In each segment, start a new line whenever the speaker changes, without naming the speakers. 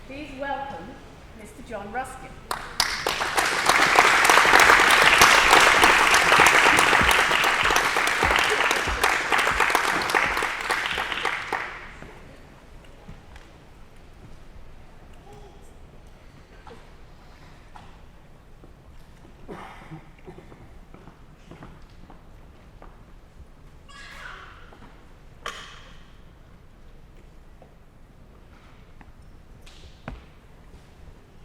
Please welcome Mr. John Ruskin.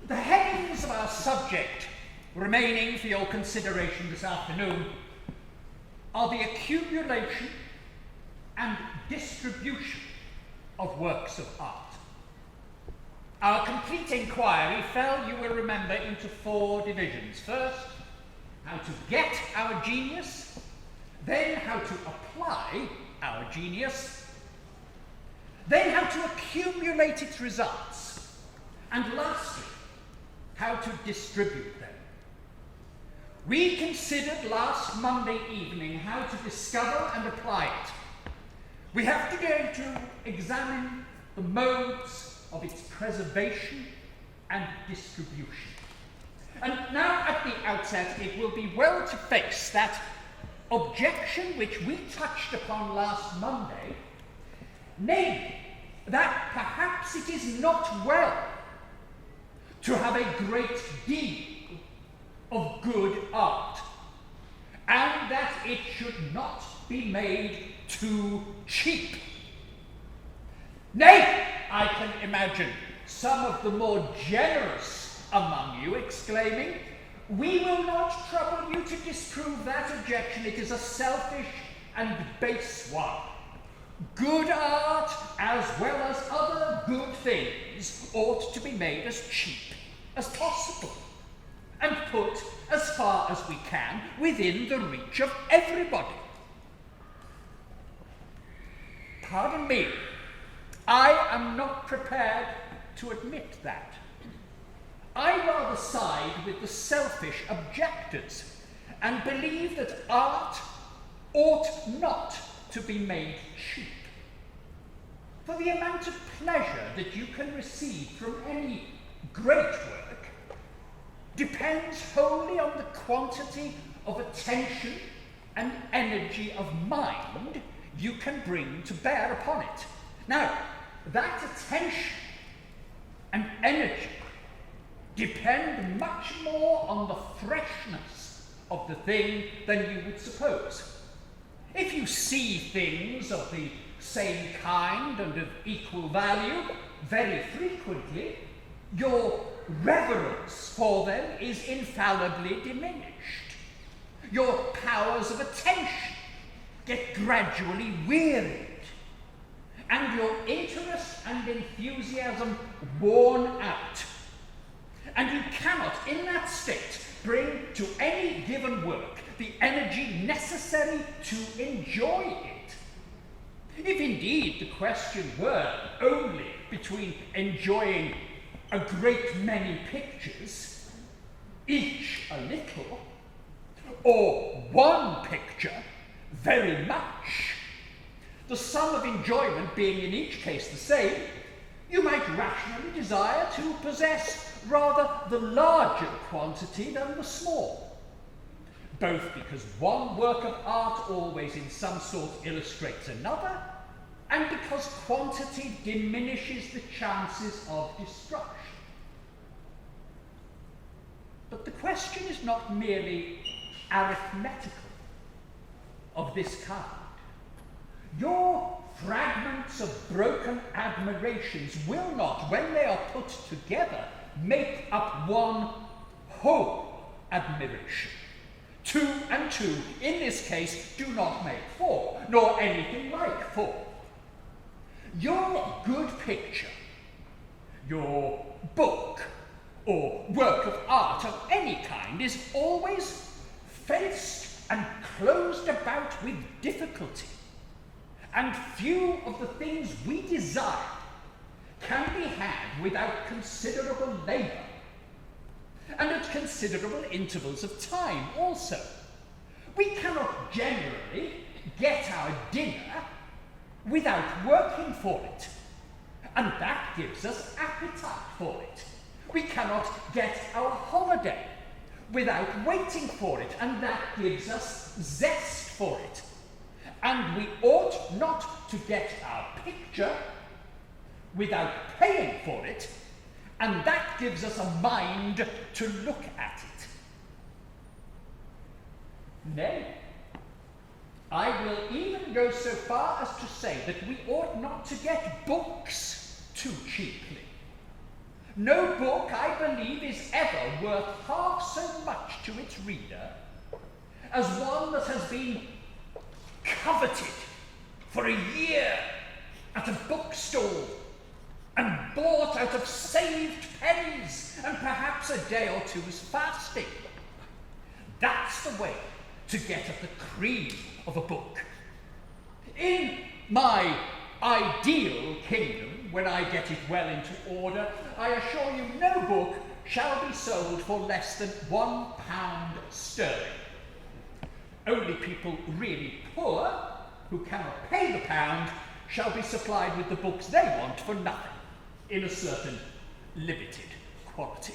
The headings of our subject remaining for your consideration this afternoon are the accumulation and distribution of works of art. Our complete inquiry fell, you will remember, into 4 divisions. First, how to get our genius, then how to apply our genius, then how to accumulate its results, and lastly, how to distribute them. We considered last Monday evening how to discover and apply it. We have to go to examine the modes of its preservation and distribution. And now at the outset, it will be well to face that objection which we touched upon last Monday, namely that perhaps it is not well to have a great deal of good art, and that it should not be made too cheap. Nay, I can imagine some of the more generous among you exclaiming, "We will not trouble you to disprove that objection. It is a selfish and base one. Good art, as well as other good things, ought to be made as cheap as possible, and put, as far as we can, within the reach of everybody." Pardon me, I am not prepared to admit that. I rather side with the selfish objectors, and believe that art ought not to be made cheap. For the amount of pleasure that you can receive from any great work depends wholly on the quantity of attention and energy of mind you can bring to bear upon it. Now, that attention and energy depend much more on the freshness of the thing than you would suppose. If you see things of the same kind and of equal value very frequently, your reverence for them is infallibly diminished. Your powers of attention get gradually wearied, and your interest and enthusiasm worn out. And you cannot, in that state, bring to any given work the energy necessary to enjoy it. If indeed the question were only between enjoying a great many pictures, each a little, or one picture very much, the sum of enjoyment being in each case the same, you might rationally desire to possess rather the larger quantity than the small, both because one work of art always in some sort illustrates another, and because quantity diminishes the chances of destruction. But the question is not merely arithmetical of this kind. Your fragments of broken admirations will not, when they are put together, make up one whole admiration. 2 and 2, in this case, do not make 4, nor anything like 4. Your good picture, your book, or work of art of any kind is always fenced and closed about with difficulty, and few of the things we desire can be had without considerable labour, and at considerable intervals of time also. We cannot generally get our dinner without working for it, and that gives us appetite for it. We cannot get our holiday without waiting for it, and that gives us zest for it. And we ought not to get our picture without paying for it, and that gives us a mind to look at it. Nay, I will even go so far as to say that we ought not to get books too cheaply. No book, I believe, is ever worth half so much to its reader as one that has been coveted for a year at a bookstall and bought out of saved pennies and perhaps a day or two's fasting. That's the way to get at the cream of a book. In my ideal kingdom, when I get it well into order, I assure you no book shall be sold for less than £1 sterling. Only people really poor, who cannot pay the pound, shall be supplied with the books they want for nothing, in a certain limited quantity.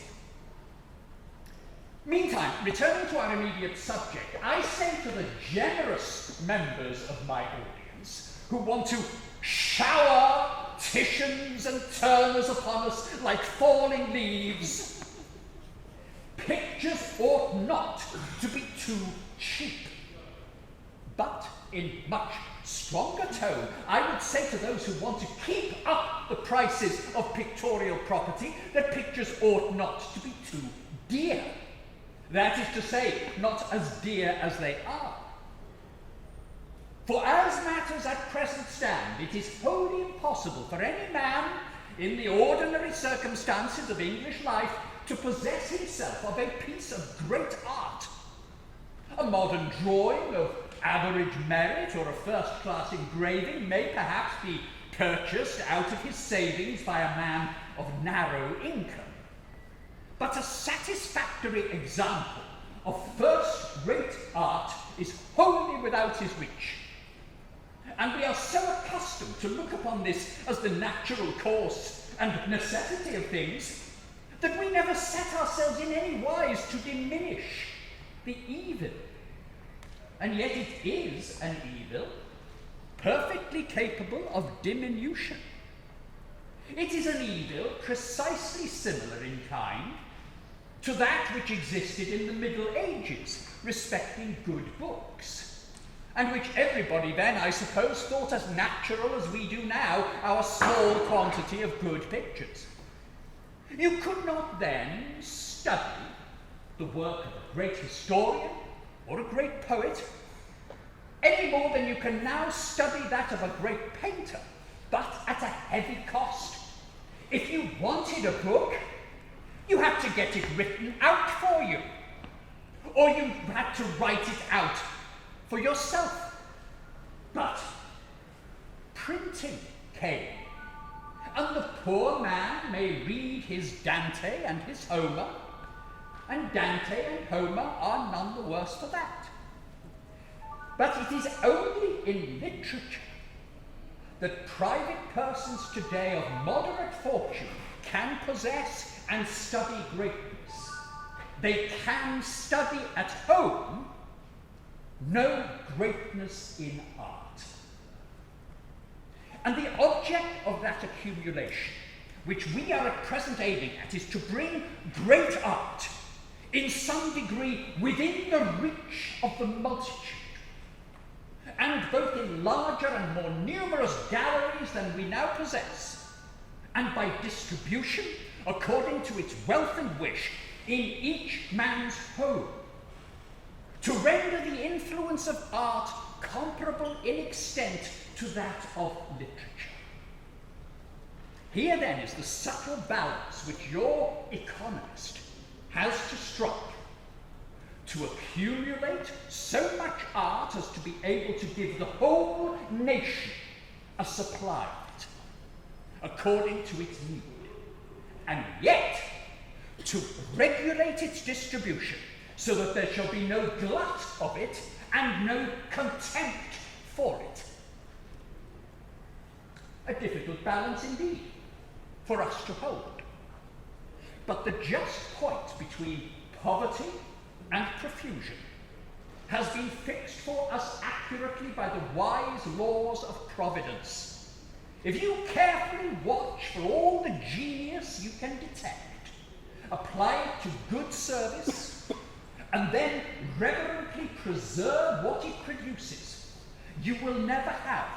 Meantime, returning to our immediate subject, I say to the generous members of my audience who want to shower Titians and Turners upon us like falling leaves, pictures ought not to be too cheap. But in much stronger tone, I would say to those who want to keep up the prices of pictorial property that pictures ought not to be too dear. That is to say, not as dear as they are. For as matters at present stand, it is wholly impossible for any man in the ordinary circumstances of English life to possess himself of a piece of great art. A modern drawing of average merit or a first-class engraving may perhaps be purchased out of his savings by a man of narrow income. But a satisfactory example of first-rate art is wholly without his reach. And we are so accustomed to look upon this as the natural course and necessity of things that we never set ourselves in any wise to diminish the evil. And yet it is an evil perfectly capable of diminution. It is an evil precisely similar in kind to that which existed in the Middle Ages respecting good books, and which everybody then, I suppose, thought as natural as we do now our small quantity of good pictures. You could not then study the work of a great historian or a great poet any more than you can now study that of a great painter, but at a heavy cost. If you wanted a book, you had to get it written out for you, or you had to write it out for yourself. But printing came, and the poor man may read his Dante and his Homer, and Dante and Homer are none the worse for that. But it is only in literature that private persons today of moderate fortune can possess and study greatness. They can study at home no greatness in art. And the object of that accumulation, which we are at present aiming at, is to bring great art in some degree within the reach of the multitude, and both in larger and more numerous galleries than we now possess, and by distribution according to its wealth and wish in each man's home, to render the influence of art comparable in extent to that of literature. Here then is the subtle balance which your economist has to strike, to accumulate so much art as to be able to give the whole nation a supply of it, according to its need, and yet to regulate its distribution so that there shall be no glut of it and no contempt for it. A difficult balance indeed, for us to hold. But the just point between poverty and profusion has been fixed for us accurately by the wise laws of providence. If you carefully watch for all the genius you can detect, apply it to good service, and then reverently preserve what it produces, you will never have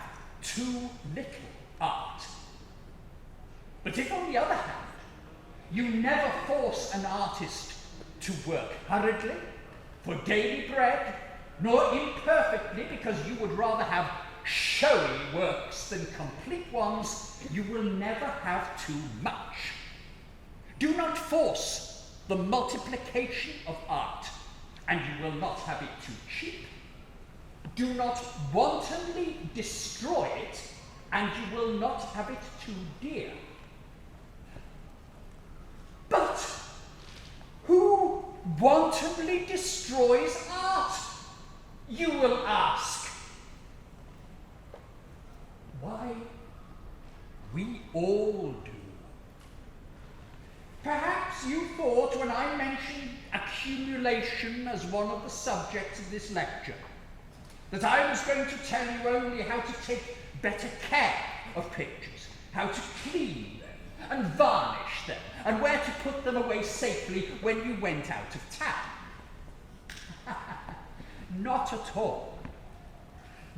too little art. But if, on the other hand, you never force an artist to work hurriedly, for daily bread, nor imperfectly because you would rather have showy works than complete ones, you will never have too much. Do not force the multiplication of art, and you will not have it too cheap. Do not wantonly destroy it, and you will not have it too dear. But who wantonly destroys art? You will ask. Why, we all do. Perhaps you thought when I mentioned accumulation as one of the subjects of this lecture, that I was going to tell you only how to take better care of pictures, how to clean them and varnish them, and where to put them away safely when you went out of town. Not at all.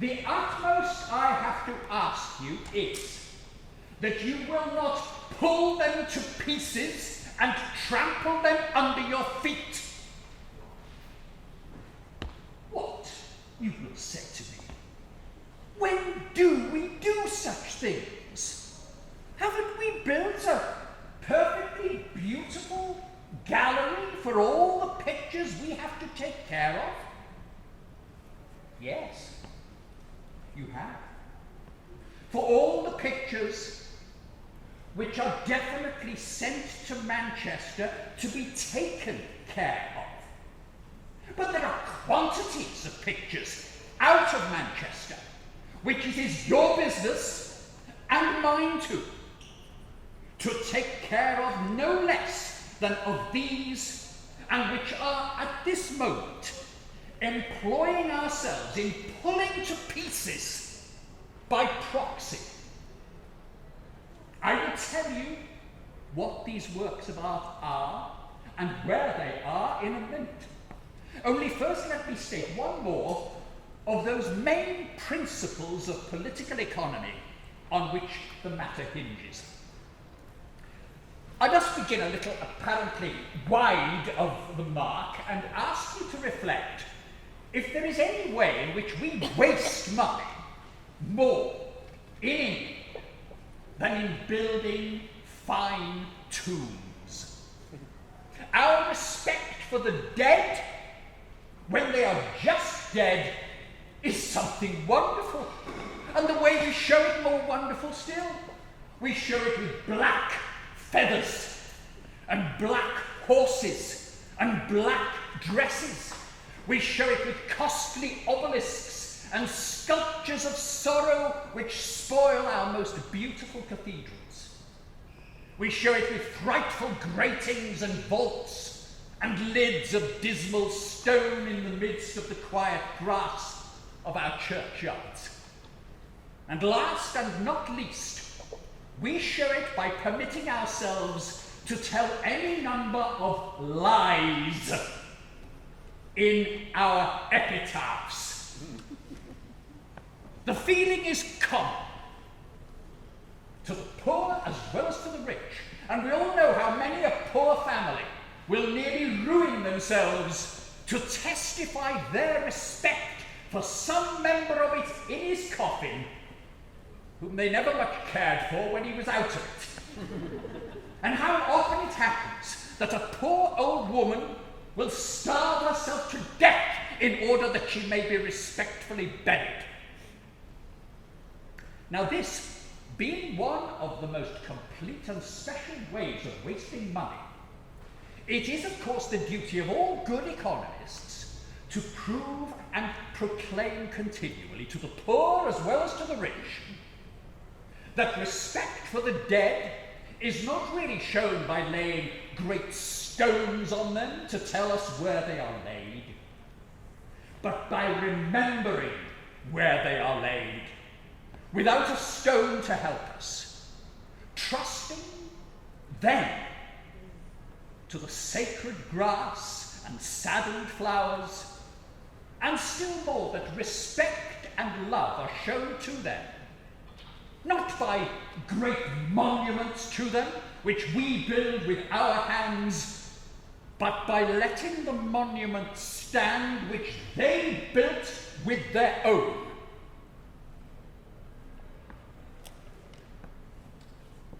The utmost I have to ask you is that you will not pull them to pieces and trample them under your feet. What, you will say to me, when do we do such things? Haven't we built a perfectly beautiful gallery for all the pictures we have to take care of? Yes, you have. For all the pictures which are definitely sent to Manchester to be taken care of. But there are quantities of pictures out of Manchester, which it is your business, and mine too, to take care of no less than of these, and which are at this moment employing ourselves in pulling to pieces by proxy. I will tell you what these works of art are and where they are in a minute. Only first let me state one more of those main principles of political economy on which the matter hinges. I must begin a little apparently wide of the mark and ask you to reflect if there is any way in which we waste money more in England than in building fine tombs. Our respect for the dead, when they are just dead, is something wonderful. And the way we show it more wonderful still, we show it with black feathers and black horses and black dresses. We show it with costly obelisks and sculptures of sorrow which spoil our most beautiful cathedrals. We show it with frightful gratings and vaults and lids of dismal stone in the midst of the quiet grass of our churchyards. And last and not least, we show it by permitting ourselves to tell any number of lies in our epitaphs. The feeling is common to the poor as well as to the rich, and we all know how many a poor family will nearly ruin themselves to testify their respect for some member of it in his coffin, whom they never much cared for when he was out of it. And how often it happens that a poor old woman will starve herself to death in order that she may be respectfully buried. Now this, being one of the most complete and special ways of wasting money, it is of course the duty of all good economists to prove and proclaim continually to the poor as well as to the rich that respect for the dead is not really shown by laying great stones on them to tell us where they are laid, but by remembering where they are laid, without a stone to help us, trusting then to the sacred grass and saddled flowers, and still more that respect and love are shown to them, not by great monuments to them, which we build with our hands, but by letting the monuments stand which they built with their own.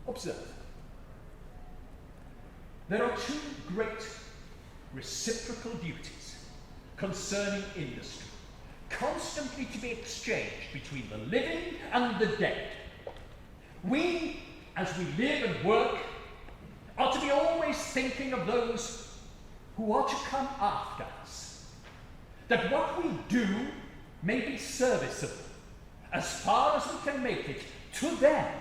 Observe, there are two great reciprocal duties concerning industry, constantly to be exchanged between the living and the dead. We, as we live and work, are to be always thinking of those who are to come after us, that what we do may be serviceable, as far as we can make it, to them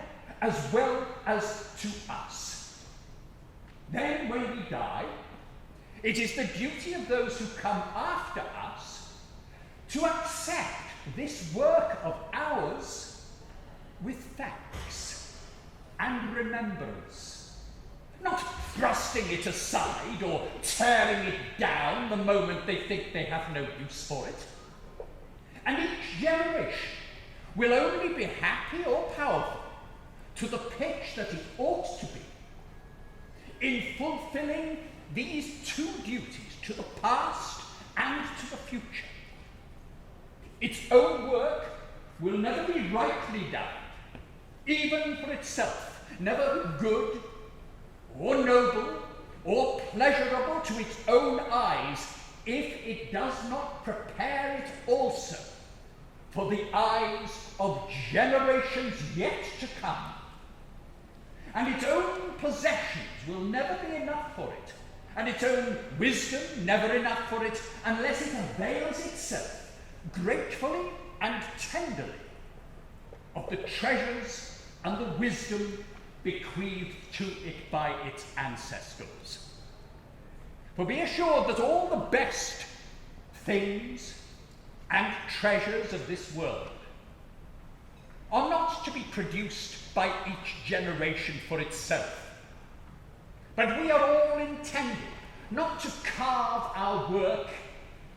as well as to us. Then, when we die, it is the duty of those who come after us to accept this work of ours with thanks and remembrance, not thrusting it aside or tearing it down the moment they think they have no use for it. And each generation will only be happy or powerful to the pitch that it ought to be in fulfilling these two duties to the past and to the future. Its own work will never be rightly done, even for itself, never good or noble or pleasurable to its own eyes, if it does not prepare it also for the eyes of generations yet to come. And its own possessions will never be enough for it, and its own wisdom never enough for it, unless it avails itself gratefully and tenderly of the treasures and the wisdom bequeathed to it by its ancestors. For be assured that all the best things and treasures of this world are not to be produced by each generation for itself, but we are all intended not to carve our work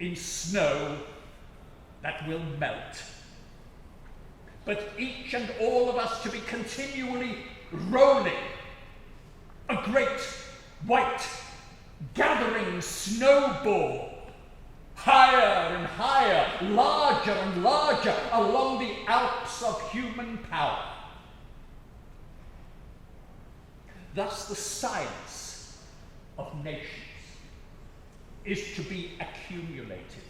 in snow that will melt, but each and all of us to be continually rolling a great white gathering snowball higher and higher, larger and larger along the Alps of human power. Thus the science of nations is to be accumulated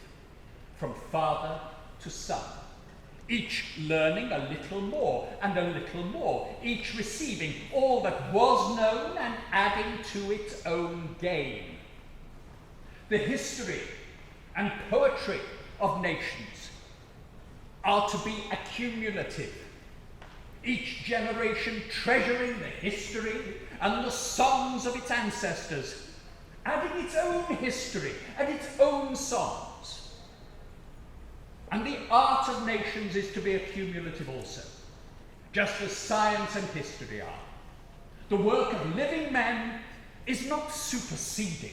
from father to son, each learning a little more and a little more, each receiving all that was known and adding to its own gain. The history and poetry of nations are to be accumulative, each generation treasuring the history and the songs of its ancestors, adding its own history and its own songs. And the art of nations is to be accumulative also, just as science and history are. The work of living men is not superseding,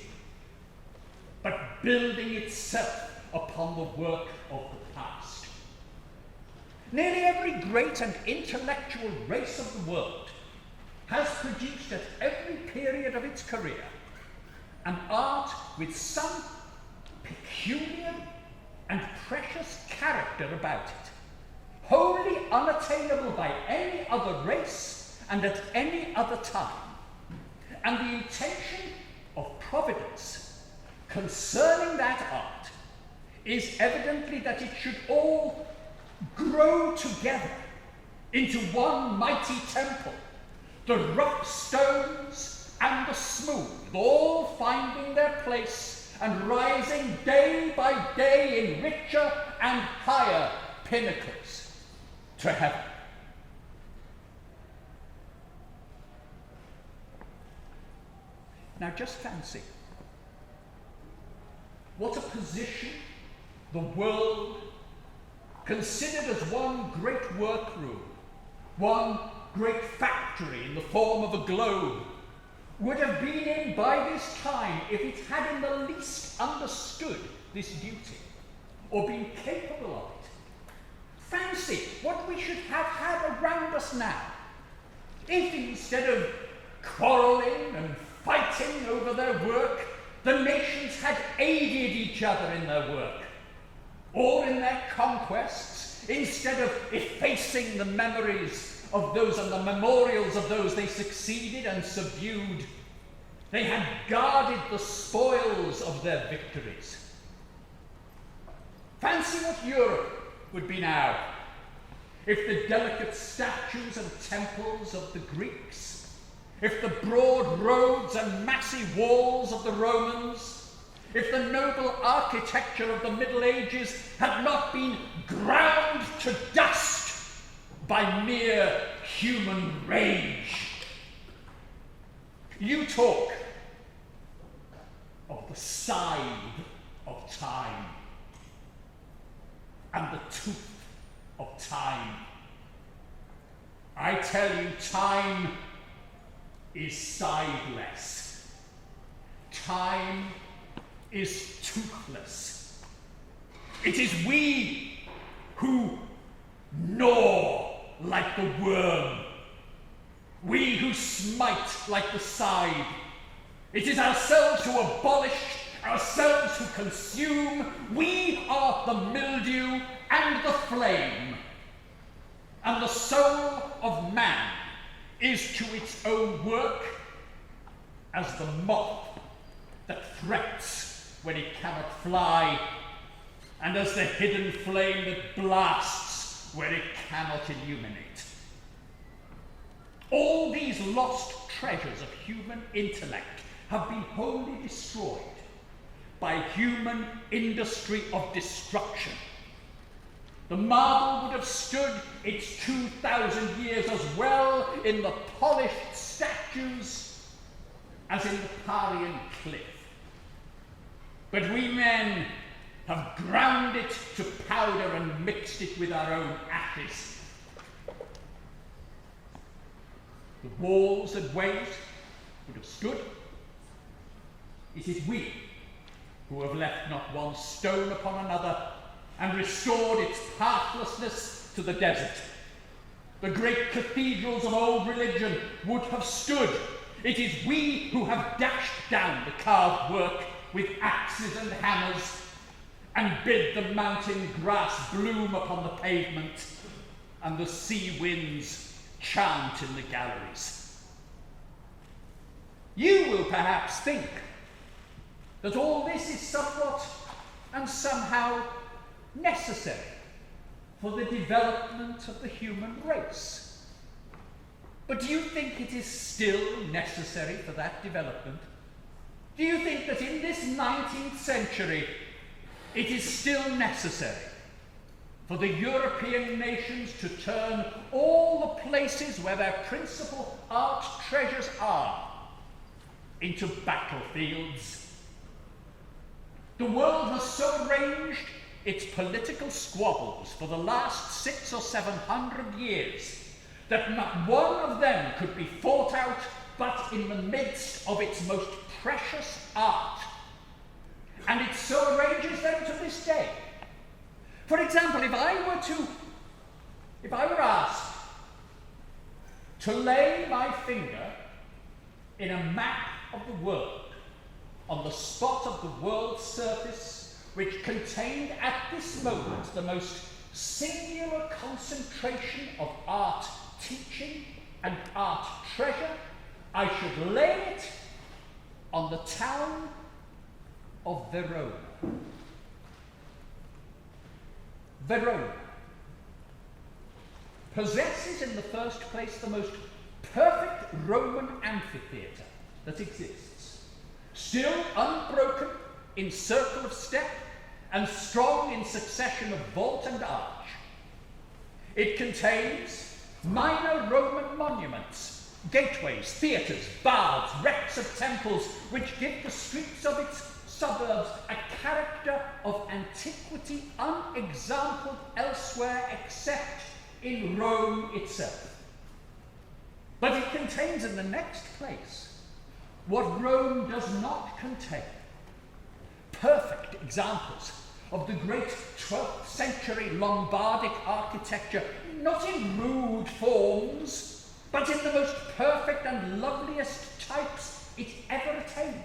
but building itself upon the work of the past. Nearly every great and intellectual race of the world has produced at every period of its career an art with some peculiar and precious character about it, wholly unattainable by any other race and at any other time. And the intention of Providence concerning that art is evidently that it should all grow together into one mighty temple, the rough stones and the smooth, all finding their place and rising day by day in richer and higher pinnacles to heaven. Now just fancy what a position the world, considered as one great workroom, one great factory in the form of a globe, would have been in by this time if it had in the least understood this duty, or been capable of it. Fancy what we should have had around us now, if instead of quarrelling and fighting over their work, the nations had aided each other in their work, or in their conquests, instead of effacing the memories of those and the memorials of those they succeeded and subdued. They had guarded the spoils of their victories. Fancy what Europe would be now if the delicate statues and temples of the Greeks, if the broad roads and massy walls of the Romans, if the noble architecture of the Middle Ages had not been ground to dust by mere human rage. You talk of the scythe of time and the tooth of time. I tell you, time is scytheless. Time is toothless. It is we who gnaw like the worm, we who smite like the scythe. It is ourselves who abolish, ourselves who consume. We are the mildew and the flame. And the soul of man is to its own work as the moth that frets when it cannot fly, and as the hidden flame that blasts where it cannot illuminate. All these lost treasures of human intellect have been wholly destroyed by human industry of destruction. The marble would have stood its 2,000 years as well in the polished statues as in the Parian cliff. But we men have ground it to powder and mixed it with our own ashes. The walls and ways would have stood. It is we who have left not one stone upon another and restored its pathlessness to the desert. The great cathedrals of old religion would have stood. It is we who have dashed down the carved work with axes and hammers and bid the mountain grass bloom upon the pavement and the sea winds chant in the galleries. You will perhaps think that all this is somewhat and somehow necessary for the development of the human race. But do you think it is still necessary for that development? Do you think that in this 19th century it is still necessary for the European nations to turn all the places where their principal art treasures are into battlefields? The world has so arranged its political squabbles for the last 600 or 700 years that not one of them could be fought out but in the midst of its most precious art. And it so arranges them to this day. For example, if I were asked to lay my finger in a map of the world on the spot of the world's surface which contained at this moment the most singular concentration of art teaching and art treasure, I should lay it on the town of Verona. Verona possesses in the first place the most perfect Roman amphitheatre that exists, still unbroken in circle of step and strong in succession of vault and arch. It contains minor Roman monuments gateways, theatres, baths, wrecks of temples, which give the streets of its suburbs a character of antiquity unexampled elsewhere except in Rome itself. But it contains in the next place what Rome does not contain: perfect examples of the great 12th century Lombardic architecture, not in rude forms, but in the most perfect and loveliest types it ever attained.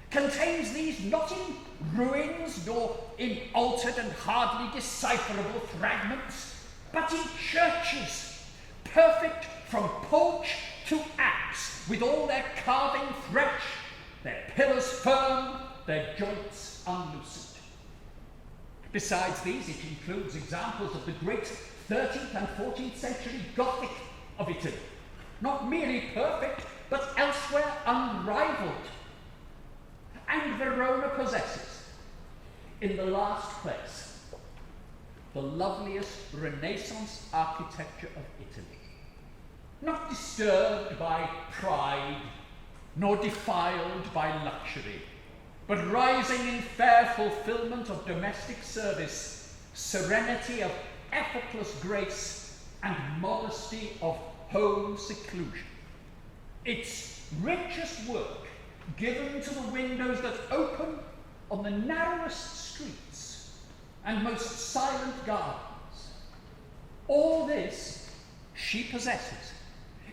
Contains these not in ruins nor in altered and hardly decipherable fragments, but in churches, perfect from porch to apse, with all their carving fresh, their pillars firm, their joints unloosened. Besides these, it includes examples of the great 13th and 14th century Gothic of Italy, not merely perfect, but elsewhere unrivaled. And Verona possesses, in the last place, the loveliest Renaissance architecture of Italy, not disturbed by pride, nor defiled by luxury, but rising in fair fulfillment of domestic service, serenity of effortless grace, and modesty of home seclusion. Its richest work given to the windows that open on the narrowest streets and most silent gardens. All this she possesses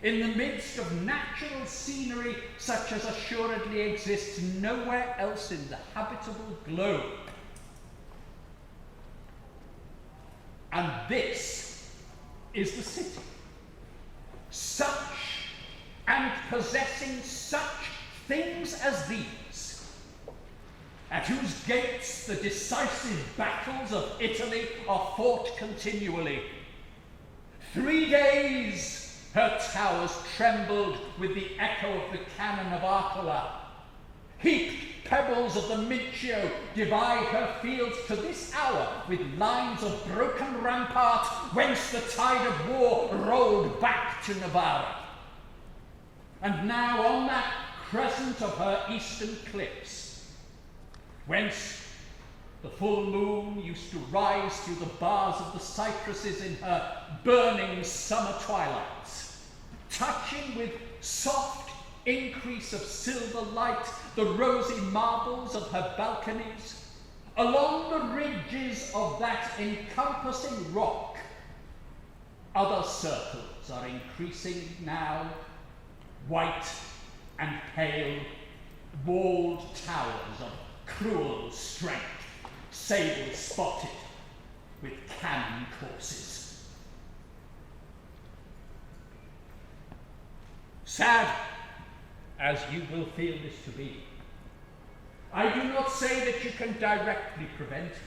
in the midst of natural scenery such as assuredly exists nowhere else in the habitable globe. And this is the city, such and possessing such things as these, at whose gates the decisive battles of Italy are fought continually. 3 days her towers trembled with the echo of the cannon of Arcola. Heaped pebbles of the Mincio divide her fields to this hour with lines of broken rampart, whence the tide of war rolled back to Navarra. And now on that crescent of her eastern cliffs, whence the full moon used to rise through the bars of the cypresses in her burning summer twilights, touching with soft increase of silver light the rosy marbles of her balconies, along the ridges of that encompassing rock, other circles are increasing now, white and pale, walled towers of cruel strength, sable spotted with cannon courses. Sad as you will feel this to be, I do not say that you can directly prevent it.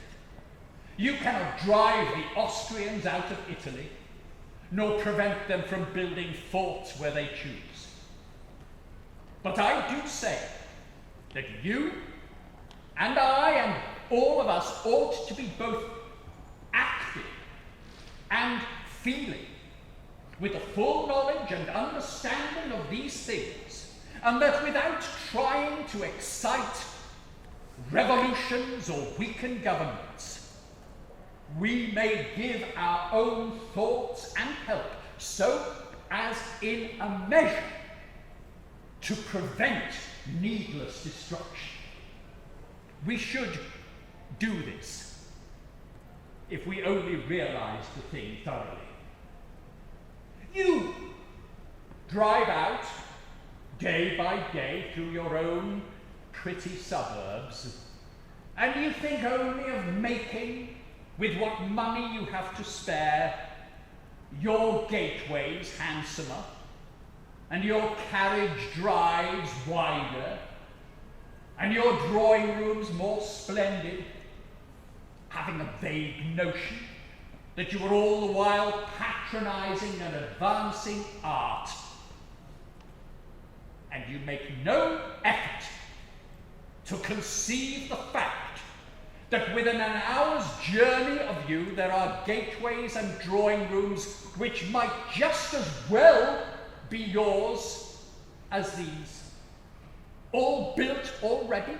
You cannot drive the Austrians out of Italy, nor prevent them from building forts where they choose. But I do say that you and I and all of us ought to be both active and feeling with a full knowledge and understanding of these things, and that without trying to excite revolutions or weaken governments, we may give our own thoughts and help so as in a measure to prevent needless destruction. We should do this if we only realize the thing thoroughly. You drive out day by day through your own pretty suburbs, and you think only of making, with what money you have to spare, your gateways handsomer, and your carriage drives wider, and your drawing rooms more splendid, having a vague notion that you are all the while patronizing and advancing art. And you make no effort to conceive the fact that within an hour's journey of you there are gateways and drawing rooms which might just as well be yours as these, all built already,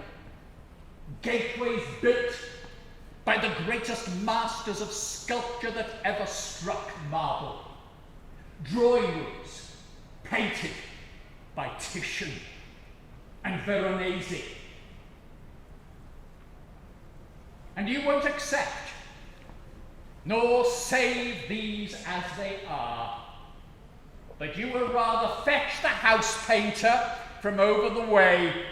gateways built by the greatest masters of sculpture that ever struck marble, drawing rooms painted by Titian and Veronese. And you won't accept nor save these as they are, but you will rather fetch the house painter from over the way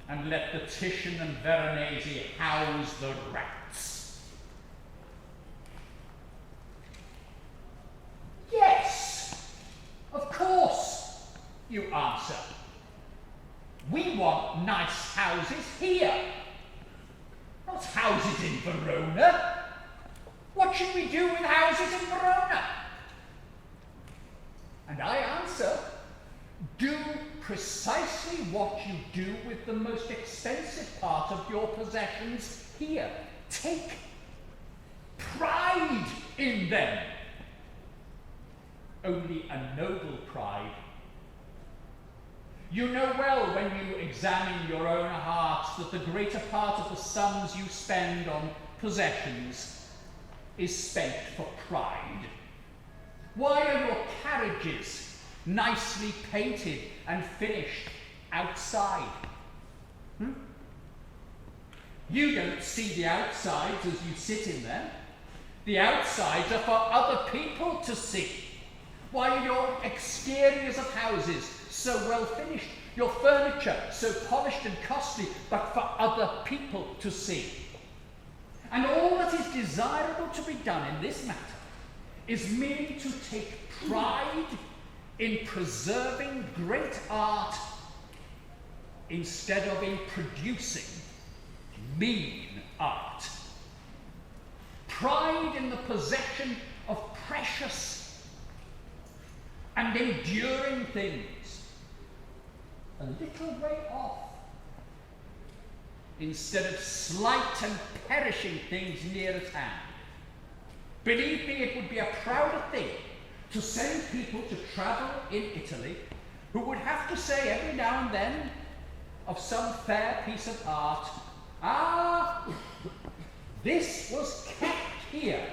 and let the Titian and Veronese house the rats. Yes, of course, you answer. We want nice houses here, not houses in Verona. What should we do with houses in Verona? And I answer, do precisely what you do with the most expensive part of your possessions here. Take pride in them. Only a noble pride. You know well when you examine your own hearts that the greater part of the sums you spend on possessions is spent for pride. Why are your carriages nicely painted and finished outside? You don't see the outsides as you sit in them. The outsides are for other people to see. Why are your exteriors of houses so well finished, your furniture so polished and costly, but for other people to see? And all that is desirable to be done in this matter is merely to take pride in preserving great art instead of in producing mean art. Pride in the possession of precious and enduring things a little way off, instead of slight and perishing things near at hand. Believe me, it would be a prouder thing to send people to travel in Italy who would have to say every now and then of some fair piece of art, "Ah, this was kept here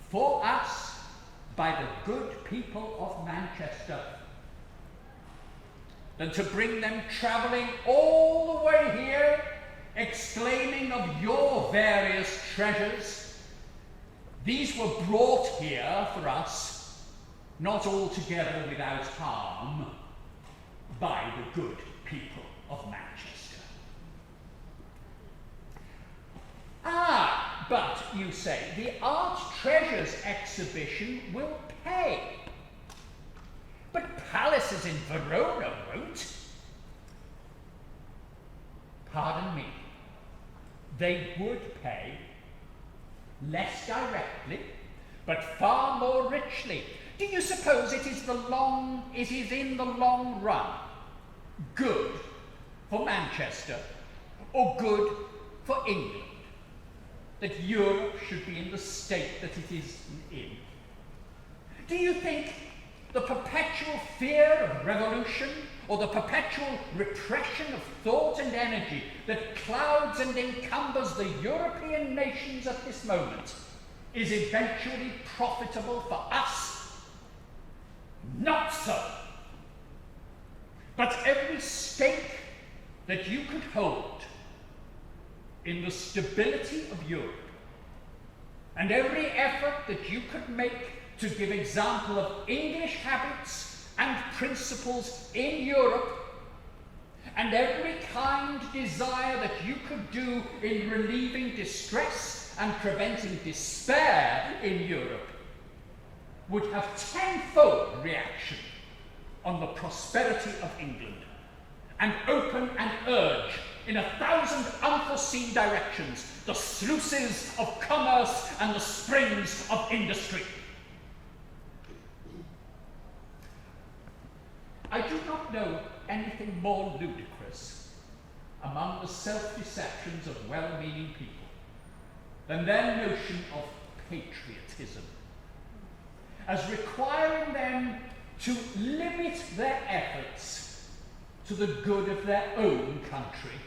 for us by the good people of Manchester," than to bring them travelling all the way here, exclaiming of your various treasures, "These were brought here for us, not altogether without harm, by the good people of Manchester." Ah, but, you say, the Art Treasures exhibition will pay. But palaces in Verona won't. Pardon me, they would pay, less directly, but far more richly. Do you suppose it is in the long run good for Manchester or good for England that Europe should be in the state that it is in? Do you think the perpetual fear of revolution or the perpetual repression of thought and energy that clouds and encumbers the European nations at this moment is eventually profitable for us? Not so. But every stake that you could hold in the stability of Europe, and every effort that you could make to give example of English habits and principles in Europe, and every kind desire that you could do in relieving distress and preventing despair in Europe, would have tenfold reaction on the prosperity of England, and open and urge in 1,000 unforeseen directions the sluices of commerce and the springs of industry. I do not know anything more ludicrous among the self-deceptions of well-meaning people than their notion of patriotism, as requiring them to limit their efforts to the good of their own country.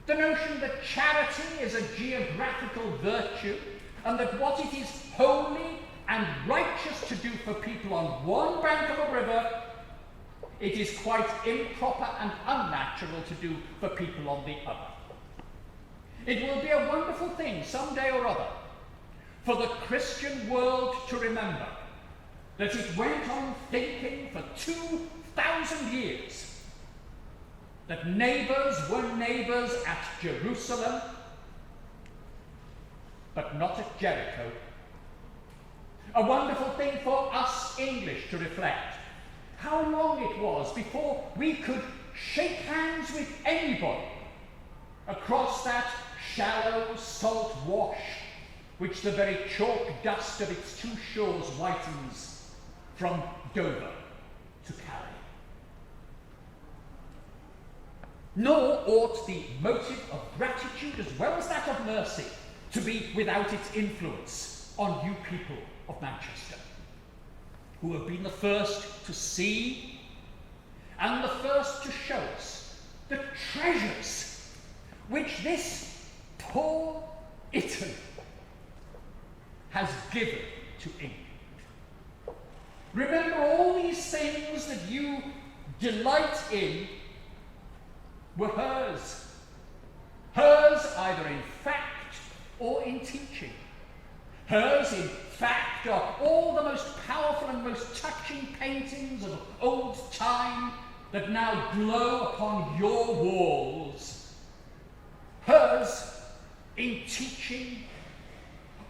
The notion that charity is a geographical virtue and that what it is holy and righteous to do for people on one bank of a river, it is quite improper and unnatural to do for people on the other. It will be a wonderful thing someday or other for the Christian world to remember that it went on thinking for 2,000 years that neighbours were neighbours at Jerusalem, but not at Jericho. A wonderful thing for us English to reflect how long it was before we could shake hands with anybody across that shallow salt wash which the very chalk dust of its two shores whitens from Dover to Calais. Nor ought the motive of gratitude as well as that of mercy to be without its influence on you people of Manchester, who have been the first to see and the first to show us the treasures which this poor Italy has given to England. Remember, all these things that you delight in were hers. Hers either in fact or in teaching. Hers in fact are all the most powerful and most touching paintings of old time that now glow upon your walls. Hers in teaching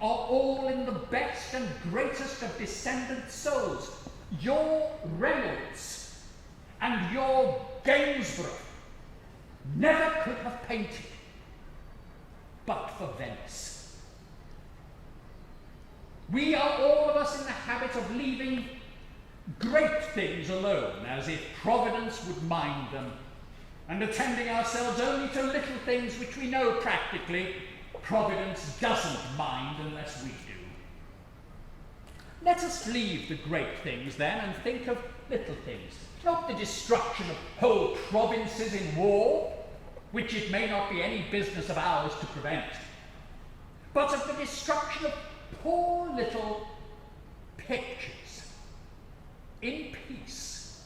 are all in the best and greatest of descendant souls. Your Reynolds and your Gainsborough never could have painted but for Venice. We are all of us in the habit of leaving great things alone, as if Providence would mind them, and attending ourselves only to little things which we know practically Providence doesn't mind unless we do. Let us leave the great things then and think of little things, not the destruction of whole provinces in war, which it may not be any business of ours to prevent, but of the destruction of poor little pictures in peace,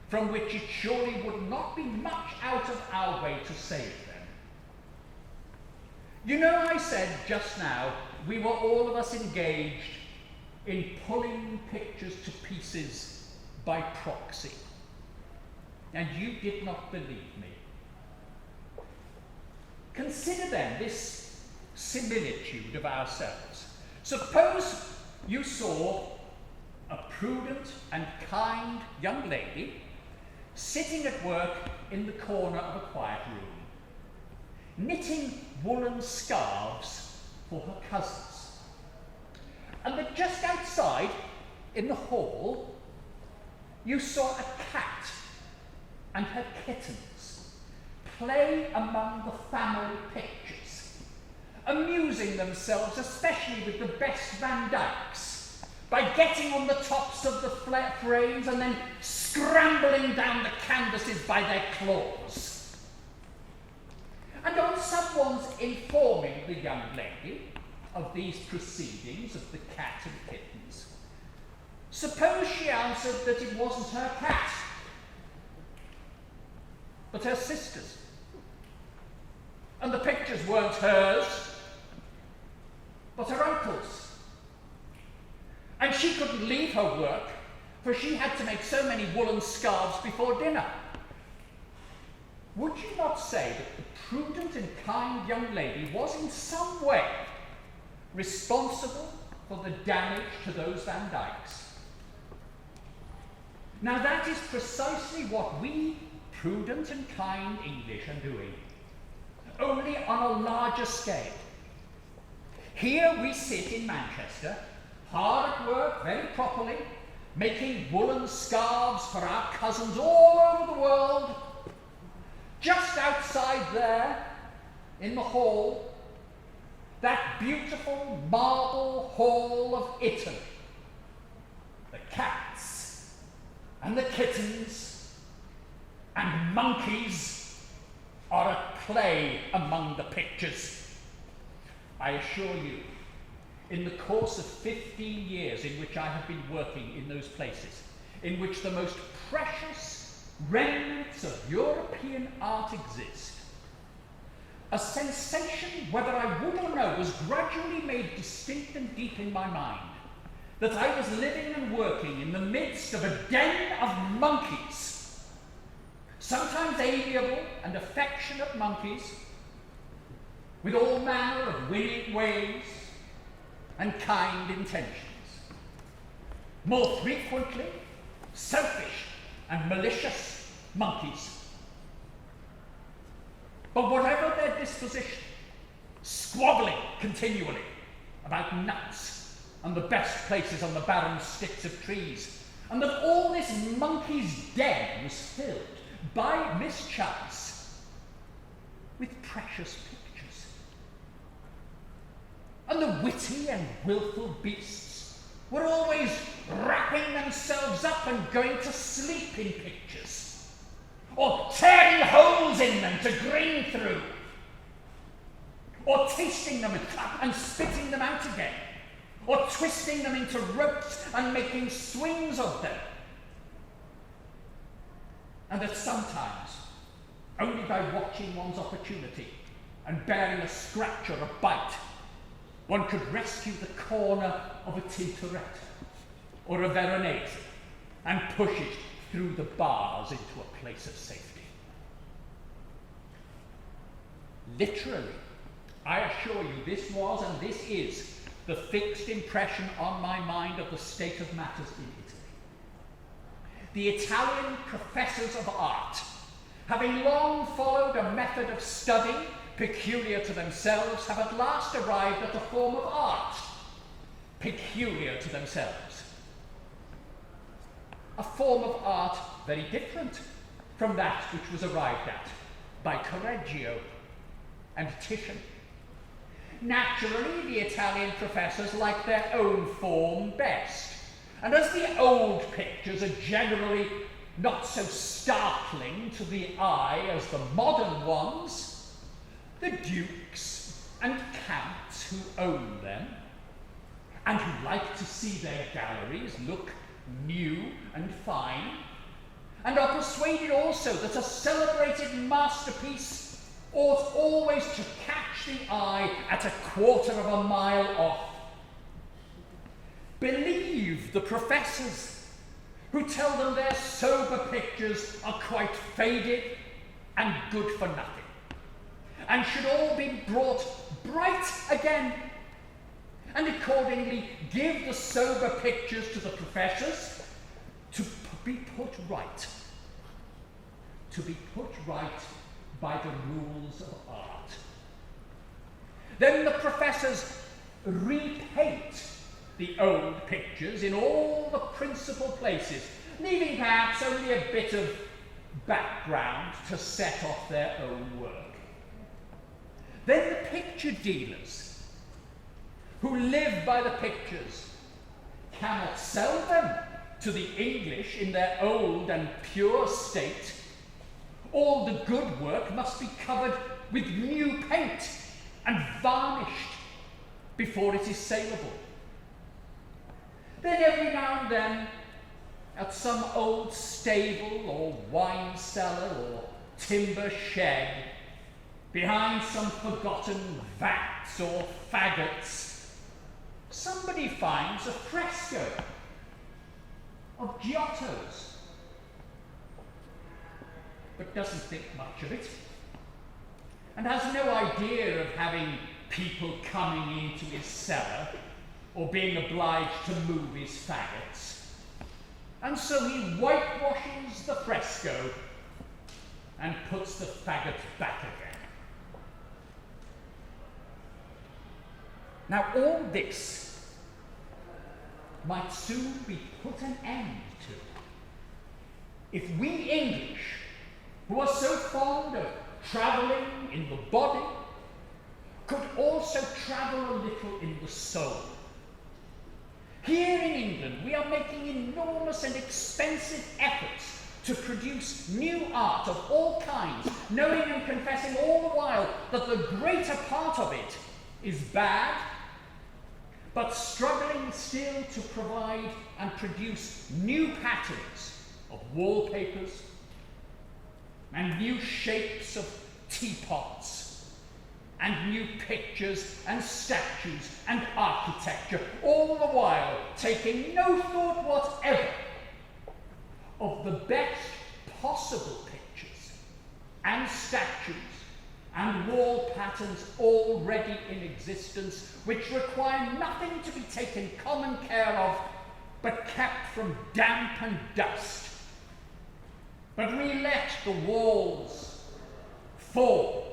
from which it surely would not be much out of our way to save them. You know, I said just now we were all of us engaged in pulling pictures to pieces by proxy, and you did not believe me. Consider then this similitude of ourselves. Suppose you saw a prudent and kind young lady sitting at work in the corner of a quiet room, knitting woolen scarves for her cousins. And that just outside, in the hall, you saw a cat and her kittens play among the family pictures, amusing themselves especially with the best Van Dycks, by getting on the tops of the frames and then scrambling down the canvases by their claws. And on someone's informing the young lady of these proceedings of the cat and kittens, suppose she answered that it wasn't her cat, but her sister's, and the pictures weren't hers, but her uncle's, and she couldn't leave her work, for she had to make so many woolen scarves before dinner. Would you not say that the prudent and kind young lady was in some way responsible for the damage to those Van Dycks? Now that is precisely what we prudent and kind English are doing, only on a larger scale. Here we sit in Manchester, hard at work, very properly, making woolen scarves for our cousins all over the world. Just outside there, in the hall, that beautiful marble hall of Italy, the cats and the kittens and monkeys are at play among the pictures. I assure you, in the course of 15 years in which I have been working in those places, in which the most precious remnants of European art exist, a sensation, whether I would or no, was gradually made distinct and deep in my mind, that I was living and working in the midst of a den of monkeys, sometimes amiable and affectionate monkeys, with all manner of winning ways and kind intentions. More frequently, selfish and malicious monkeys. But whatever their disposition, squabbling continually about nuts and the best places on the barren sticks of trees, and that all this monkey's den was filled by mischance with precious pictures. And the witty and willful beasts were always wrapping themselves up and going to sleep in pictures, or tearing holes in them to grin through, or tasting them and spitting them out again, or twisting them into ropes and making swings of them. And that sometimes, only by watching one's opportunity and bearing a scratch or a bite, one could rescue the corner of a Tintoretto or a Veronese and push it through the bars into a place of safety. Literally, I assure you, this was and this is the fixed impression on my mind of the state of matters in Italy. The Italian professors of art, having long followed a method of study peculiar to themselves, have at last arrived at a form of art peculiar to themselves. A form of art very different from that which was arrived at by Correggio and Titian. Naturally, the Italian professors like their own form best, and as the old pictures are generally not so startling to the eye as the modern ones, the dukes and counts who own them, and who like to see their galleries look new and fine, and are persuaded also that a celebrated masterpiece ought always to catch the eye at a quarter of a mile off, believe the professors who tell them their sober pictures are quite faded and good for nothing, and should all be brought bright again, and accordingly give the sober pictures to the professors to be put right. To be put right by the rules of art. Then the professors repaint the old pictures in all the principal places, leaving perhaps only a bit of background to set off their own work. Then the picture dealers, who live by the pictures, cannot sell them to the English in their old and pure state. All the good work must be covered with new paint and varnished before it is saleable. Then every now and then, at some old stable or wine cellar or timber shed, behind some forgotten vats or faggots, somebody finds a fresco of Giotto's, but doesn't think much of it, and has no idea of having people coming into his cellar or being obliged to move his faggots. And so he whitewashes the fresco and puts the faggots back again. Now all this might soon be put an end to if we English, who are so fond of travelling in the body, could also travel a little in the soul. Here in England, we are making enormous and expensive efforts to produce new art of all kinds, knowing and confessing all the while that the greater part of it is bad, but struggling still to provide and produce new patterns of wallpapers and new shapes of teapots and new pictures and statues and architecture, all the while taking no thought whatever of the best possible pictures and statues and wall patterns already in existence, which require nothing to be taken common care of, but kept from damp and dust. But we let the walls fall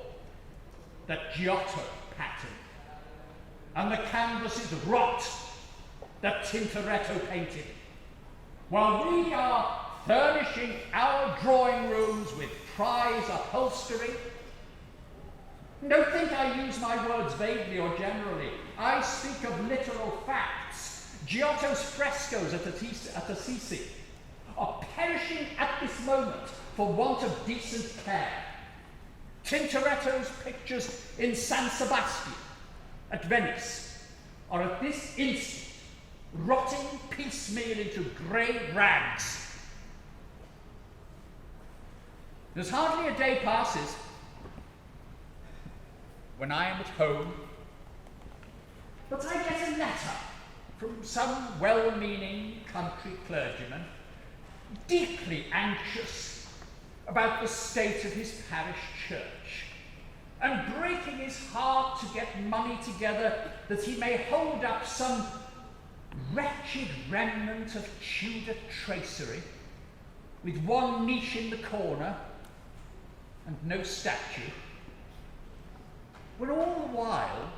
that Giotto patterned, and the canvases rot that Tintoretto painted, while we are furnishing our drawing rooms with prize upholstery. Don't think I use my words vaguely or generally. I speak of literal facts. Giotto's frescoes at Assisi are perishing at this moment for want of decent care. Tintoretto's pictures in San Sebastian at Venice are at this instant rotting piecemeal into grey rags. There's hardly a day passes when I am at home but I get a letter from some well-meaning country clergyman, deeply anxious about the state of his parish church, and breaking his heart to get money together that he may hold up some wretched remnant of Tudor tracery, with one niche in the corner and no statue, when all the while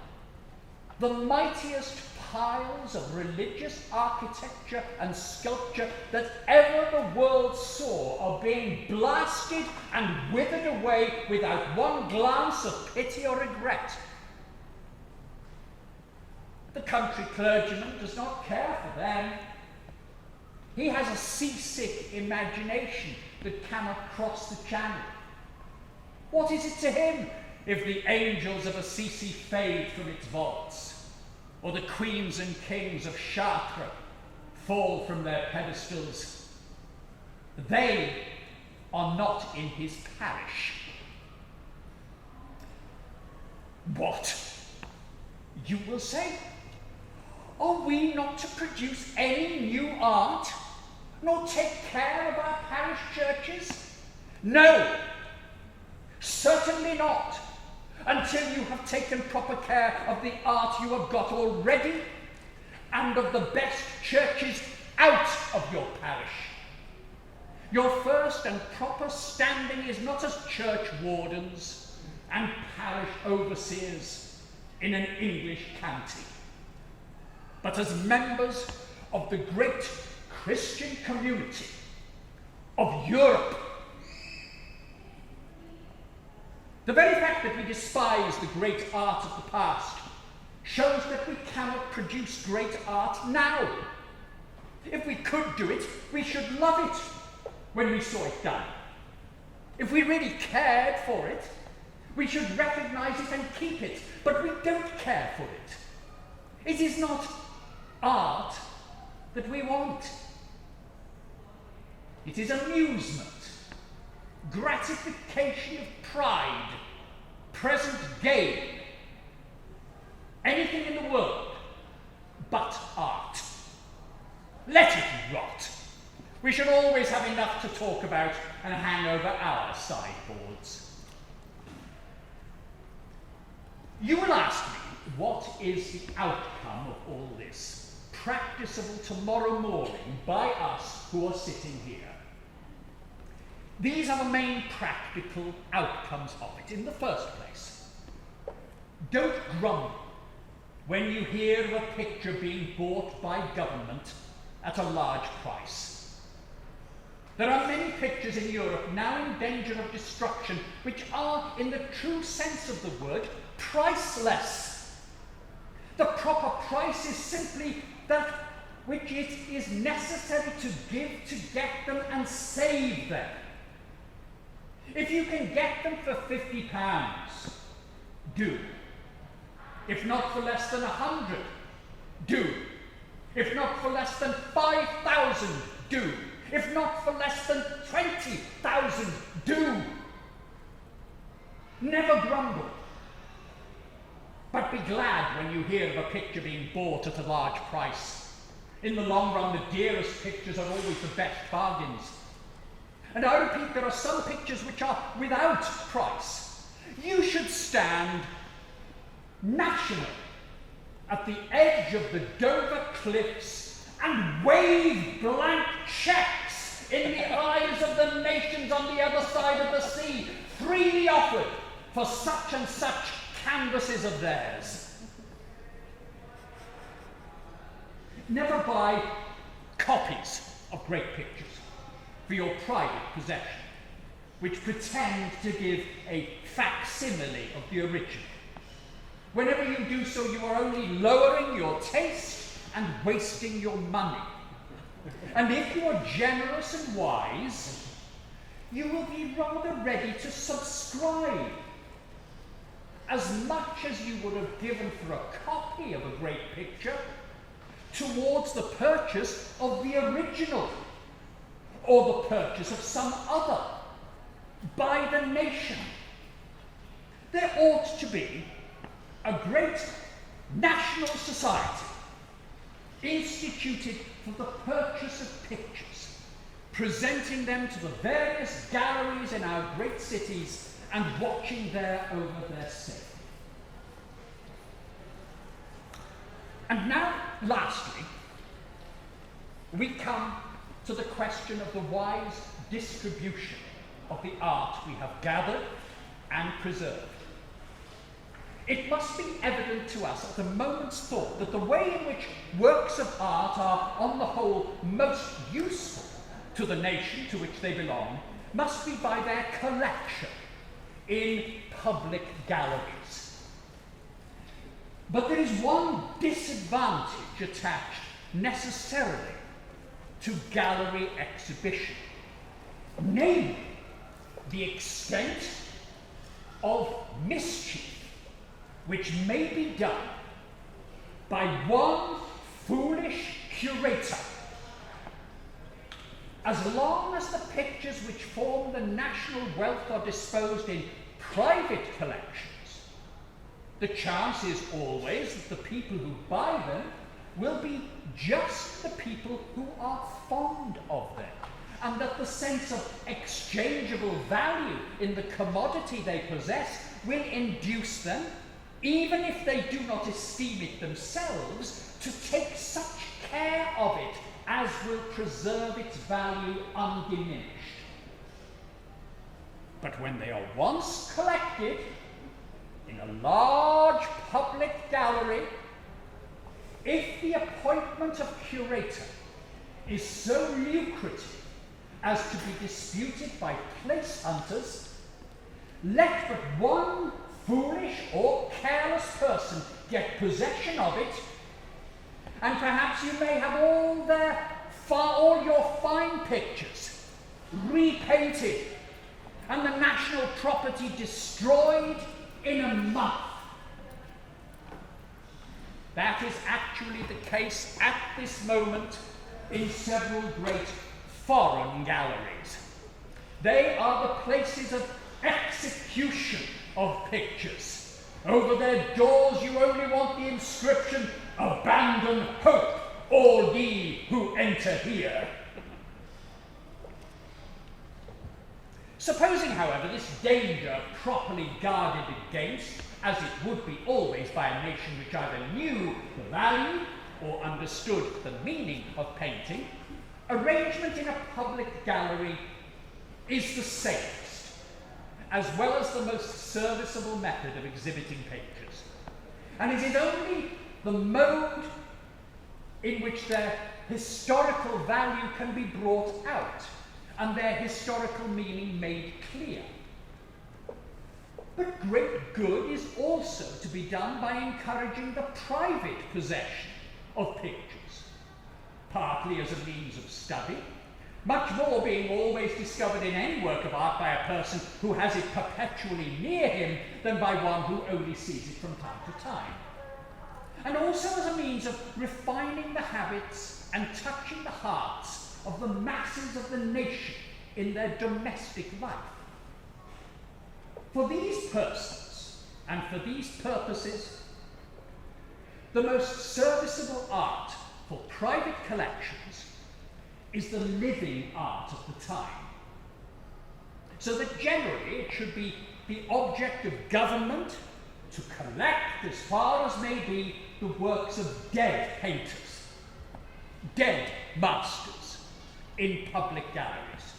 the mightiest piles of religious architecture and sculpture that ever the world saw are being blasted and withered away without one glance of pity or regret. The country clergyman does not care for them. He has a seasick imagination that cannot cross the channel. What is it to him if the angels of Assisi fade from its vaults, or the queens and kings of Chartres fall from their pedestals? They are not in his parish. What? You will say, are we not to produce any new art, nor take care of our parish churches? No, certainly not, until you have taken proper care of the art you have got already, and of the best churches out of your parish. Your first and proper standing is not as church wardens and parish overseers in an English county, but as members of the great Christian community of Europe. The very fact that we despise the great art of the past shows that we cannot produce great art now. If we could do it, we should love it when we saw it done. If we really cared for it, we should recognize it and keep it, but we don't care for it. It is not art that we want. It is amusement, gratification of pride, present gain, anything in the world but art. Let it rot. We should always have enough to talk about and hang over our sideboards. You will ask me, what is the outcome of all this, practicable tomorrow morning by us who are sitting here? These are the main practical outcomes of it. In the first place, don't grumble when you hear of a picture being bought by government at a large price. There are many pictures in Europe now in danger of destruction which are, in the true sense of the word, priceless. The proper price is simply that which it is necessary to give to get them and save them. If you can get them for £50, do. If not for less than 100, do. If not for less than 5,000, do. If not for less than 20,000, do. Never grumble. But be glad when you hear of a picture being bought at a large price. In the long run, the dearest pictures are always the best bargains. And I repeat, there are some pictures which are without price. You should stand nationally at the edge of the Dover cliffs and wave blank cheques in the eyes of the nations on the other side of the sea, freely offered for such and such canvases of theirs. Never buy copies of great pictures for your private possession, which pretend to give a facsimile of the original. Whenever you do so, you are only lowering your taste and wasting your money. And if you are generous and wise, you will be rather ready to subscribe as much as you would have given for a copy of a great picture towards the purchase of the original, or the purchase of some other by the nation. There ought to be a great national society instituted for the purchase of pictures, presenting them to the various galleries in our great cities and watching there over their sale. And now, lastly, we come to the question of the wise distribution of the art we have gathered and preserved. It must be evident to us at a moment's thought that the way in which works of art are, on the whole, most useful to the nation to which they belong must be by their collection in public galleries. But there is one disadvantage attached necessarily to gallery exhibition, namely the extent of mischief which may be done by one foolish curator. As long as the pictures which form the national wealth are disposed in private collections, the chance is always that the people who buy them will be just the people who are fond of them, and that the sense of exchangeable value in the commodity they possess will induce them, even if they do not esteem it themselves, to take such care of it as will preserve its value undiminished. But when they are once collected in a large public gallery, if the appointment of curator is so lucrative as to be disputed by place hunters, let but one foolish or careless person get possession of it, and perhaps you may have all your fine pictures repainted and the national property destroyed in a month. That is actually the case at this moment in several great foreign galleries. They are the places of execution of pictures. Over their doors you only want the inscription, "Abandon hope, all ye who enter here." Supposing, however, this danger properly guarded against, as it would be always by a nation which either knew the value or understood the meaning of painting, arrangement in a public gallery is the safest, as well as the most serviceable method of exhibiting pictures. And it is only the mode in which their historical value can be brought out and their historical meaning made clear. But great good is also to be done by encouraging the private possession of pictures. partly as a means of study, much more being always discovered in any work of art by a person who has it perpetually near him than by one who only sees it from time to time. And also as a means of refining the habits and touching the hearts of the masses of the nation in their domestic life. For these persons, and for these purposes, the most serviceable art for private collections is the living art of the time. So that generally it should be the object of government to collect, as far as may be, the works of dead painters, dead masters, in public galleries,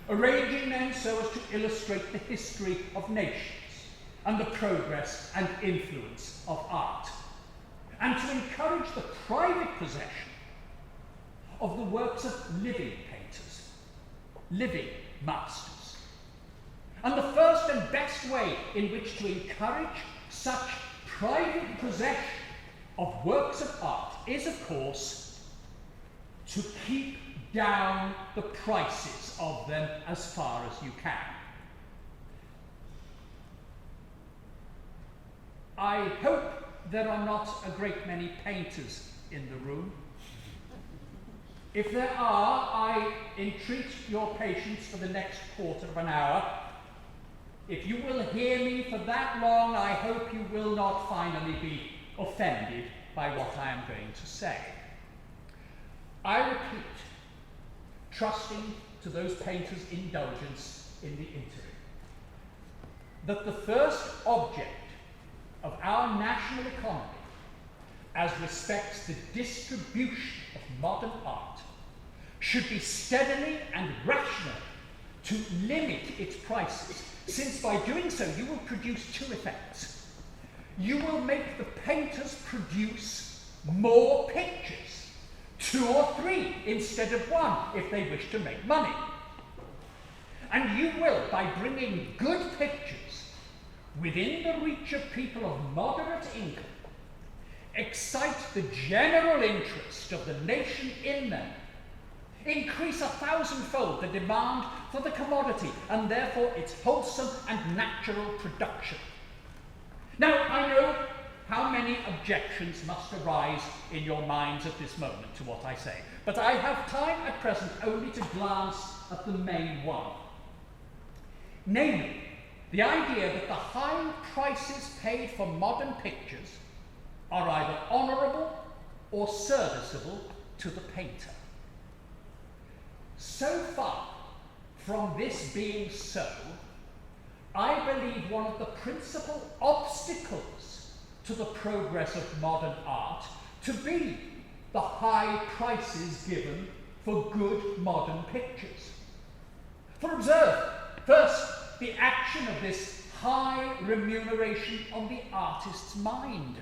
arranging them so as to illustrate the history of nations and the progress and influence of art, and to encourage the private possession of the works of living painters, living masters. And the first and best way in which to encourage such private possession of works of art is, of course, to keep down the prices of them as far as you can. I hope there are not a great many painters in the room. If there are, I entreat your patience for the next quarter of an hour. If you will hear me for that long, I hope you will not finally be offended by what I am going to say. I repeat, trusting to those painters' indulgence in the interim, that the first object of our national economy as respects the distribution of modern art should be steadily and rationally to limit its prices, since by doing so you will produce two effects. You will make the painters produce more pictures, 2 or 3 instead of 1, if they wish to make money. And you will, by bringing good pictures within the reach of people of moderate income, excite the general interest of the nation in them, increase 1,000-fold the demand for the commodity, and therefore its wholesome and natural production. Now, I know how many objections must arise in your minds at this moment to what I say, but I have time at present only to glance at the main one. Namely, the idea that the high prices paid for modern pictures are either honourable or serviceable to the painter. So far from this being so, I believe one of the principal obstacles to the progress of modern art to be the high prices given for good modern pictures. For observe, first, the action of this high remuneration on the artist's mind.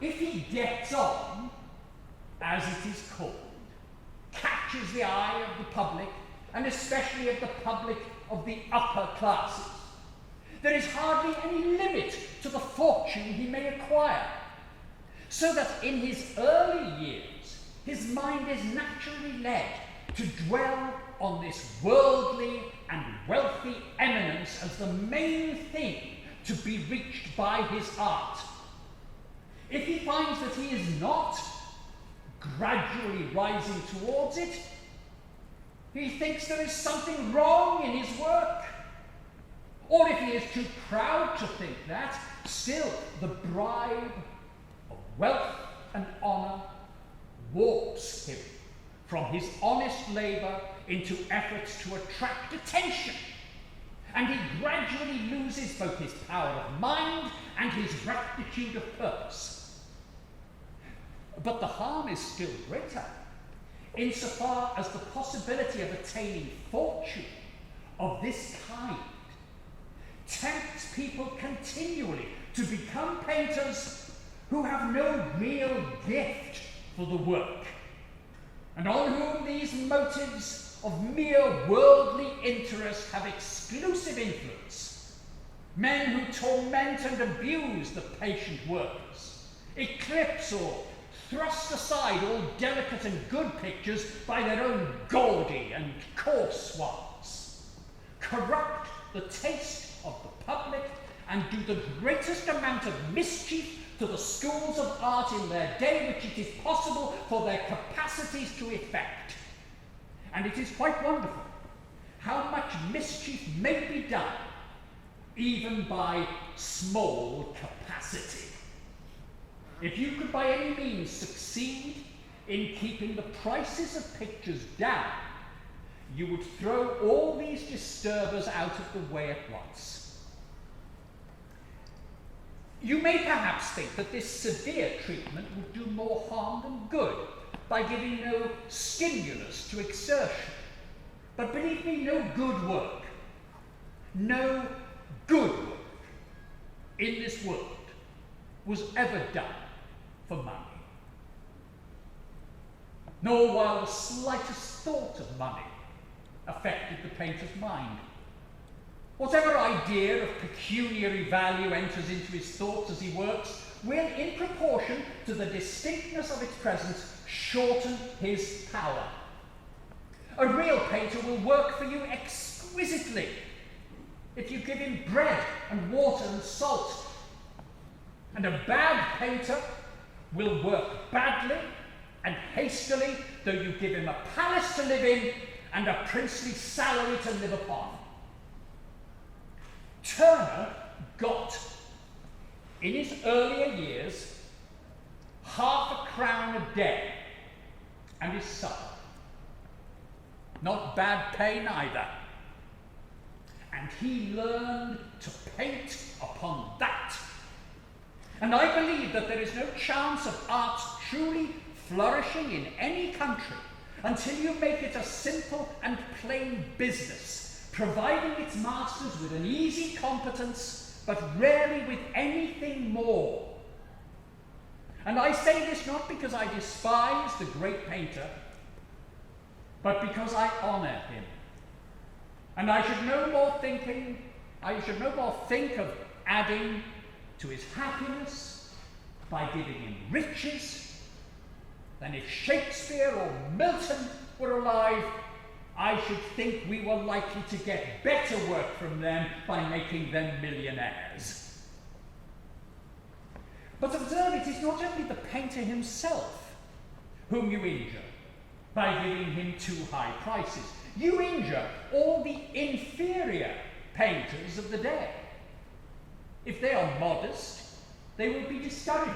If he gets on, as it is called, catches the eye of the public, and especially of the public of the upper classes, there is hardly any limit to the fortune he may acquire, so that in his early years his mind is naturally led to dwell on this worldly and wealthy eminence as the main thing to be reached by his art. If he finds that he is not gradually rising towards it, he thinks there is something wrong in his work. Or if he is too proud to think that, still the bribe of wealth and honour warps him from his honest labour into efforts to attract attention, and he gradually loses both his power of mind and his rectitude of purpose. But the harm is still greater, insofar as the possibility of attaining fortune of this kind tempts people continually to become painters who have no real gift for the work, and on whom these motives of mere worldly interest have exclusive influence. Men who torment and abuse the patient workers, eclipse or thrust aside all delicate and good pictures by their own gaudy and coarse ones, corrupt the taste of the public, and do the greatest amount of mischief to the schools of art in their day which it is possible for their capacities to effect. And it is quite wonderful how much mischief may be done even by small capacity. If you could by any means succeed in keeping the prices of pictures down, you would throw all these disturbers out of the way at once. You may perhaps think that this severe treatment would do more harm than good by giving no stimulus to exertion. But believe me, no good work in this world was ever done for money. Nor while the slightest thought of money affected the painter's mind. Whatever idea of pecuniary value enters into his thoughts as he works will, in proportion to the distinctness of its presence, shorten his power. A real painter will work for you exquisitely if you give him bread and water and salt. And a bad painter will work badly and hastily, though you give him a palace to live in and a princely salary to live upon. Turner got, in his earlier years, £0.50 a day and his supper. Not bad pay neither. And he learned to paint upon that. And I believe that there is no chance of art truly flourishing in any country until you make it a simple and plain business, providing its masters with an easy competence, but rarely with anything more. And I say this not because I despise the great painter, but because I honour him. And I should no more think of adding to his happiness by giving him riches than if Shakespeare or Milton were alive. I should think we were likely to get better work from them by making them millionaires. But observe, it is not only the painter himself whom you injure by giving him too high prices. You injure all the inferior painters of the day. If they are modest, they will be discouraged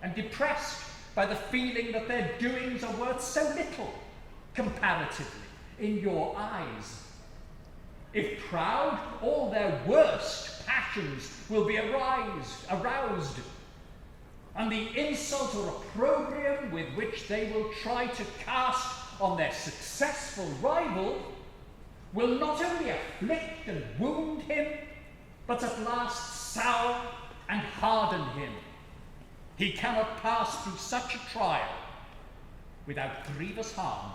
and depressed by the feeling that their doings are worth so little, comparatively, in your eyes. If proud, all their worst passions will be aroused, and the insult or opprobrium with which they will try to cast on their successful rival will not only afflict and wound him, but at last sour and harden him. He cannot pass through such a trial without grievous harm.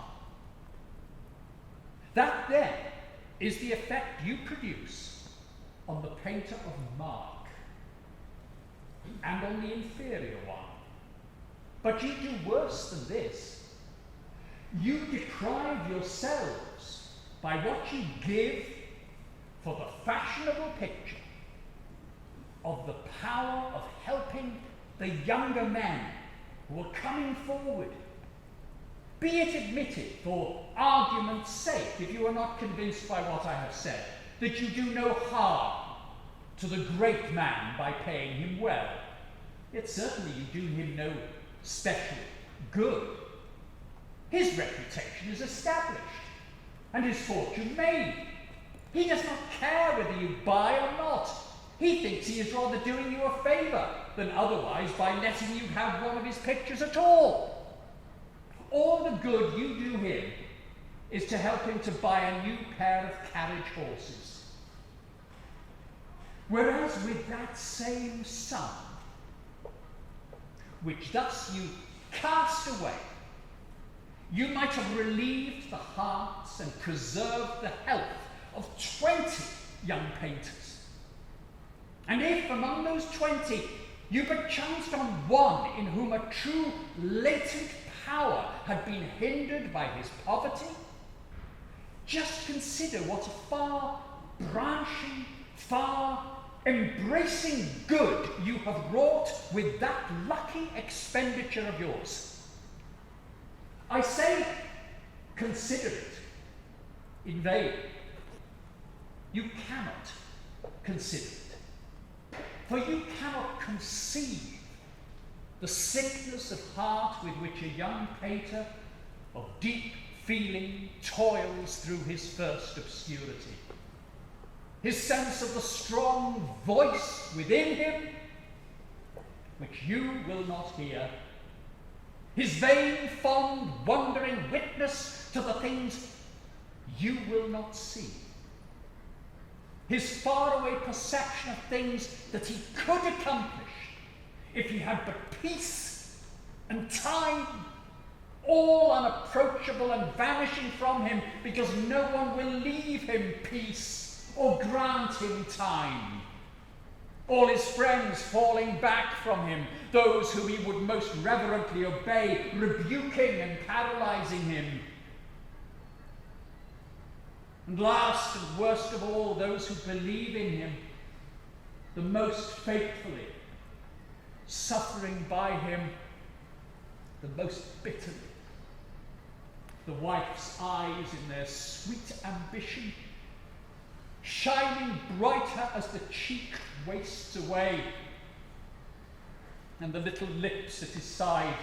That, then, is the effect you produce on the painter of mark and on the inferior one. But you do worse than this. You deprive yourselves, by what you give for the fashionable picture, of the power of helping the younger men who are coming forward. Be it admitted, for argument's sake, if you are not convinced by what I have said, that you do no harm to the great man by paying him well, yet certainly you do him no special good. His reputation is established, and his fortune made. He does not care whether you buy or not. He thinks he is rather doing you a favour than otherwise by letting you have one of his pictures at all. All the good you do him is to help him to buy a new pair of carriage horses. Whereas with that same sum, which thus you cast away, you might have relieved the hearts and preserved the health of 20 young painters. And if among those 20, you but chanced on one in whom a true latent power had been hindered by his poverty, just consider what a far branching, far embracing good you have wrought with that lucky expenditure of yours. I say, consider it in vain. You cannot consider it, for you cannot conceive the sickness of heart with which a young painter of deep feeling toils through his first obscurity. His sense of the strong voice within him, which you will not hear. His vain, fond, wondering witness to the things you will not see. His faraway perception of things that he could accomplish if he had but peace and time, all unapproachable and vanishing from him, because no one will leave him peace or grant him time. All his friends falling back from him, those whom he would most reverently obey, rebuking and paralyzing him. And last and worst of all, those who believe in him the most faithfully, suffering by him the most bitterly. The wife's eyes in their sweet ambition, shining brighter as the cheek wastes away, and the little lips at his side,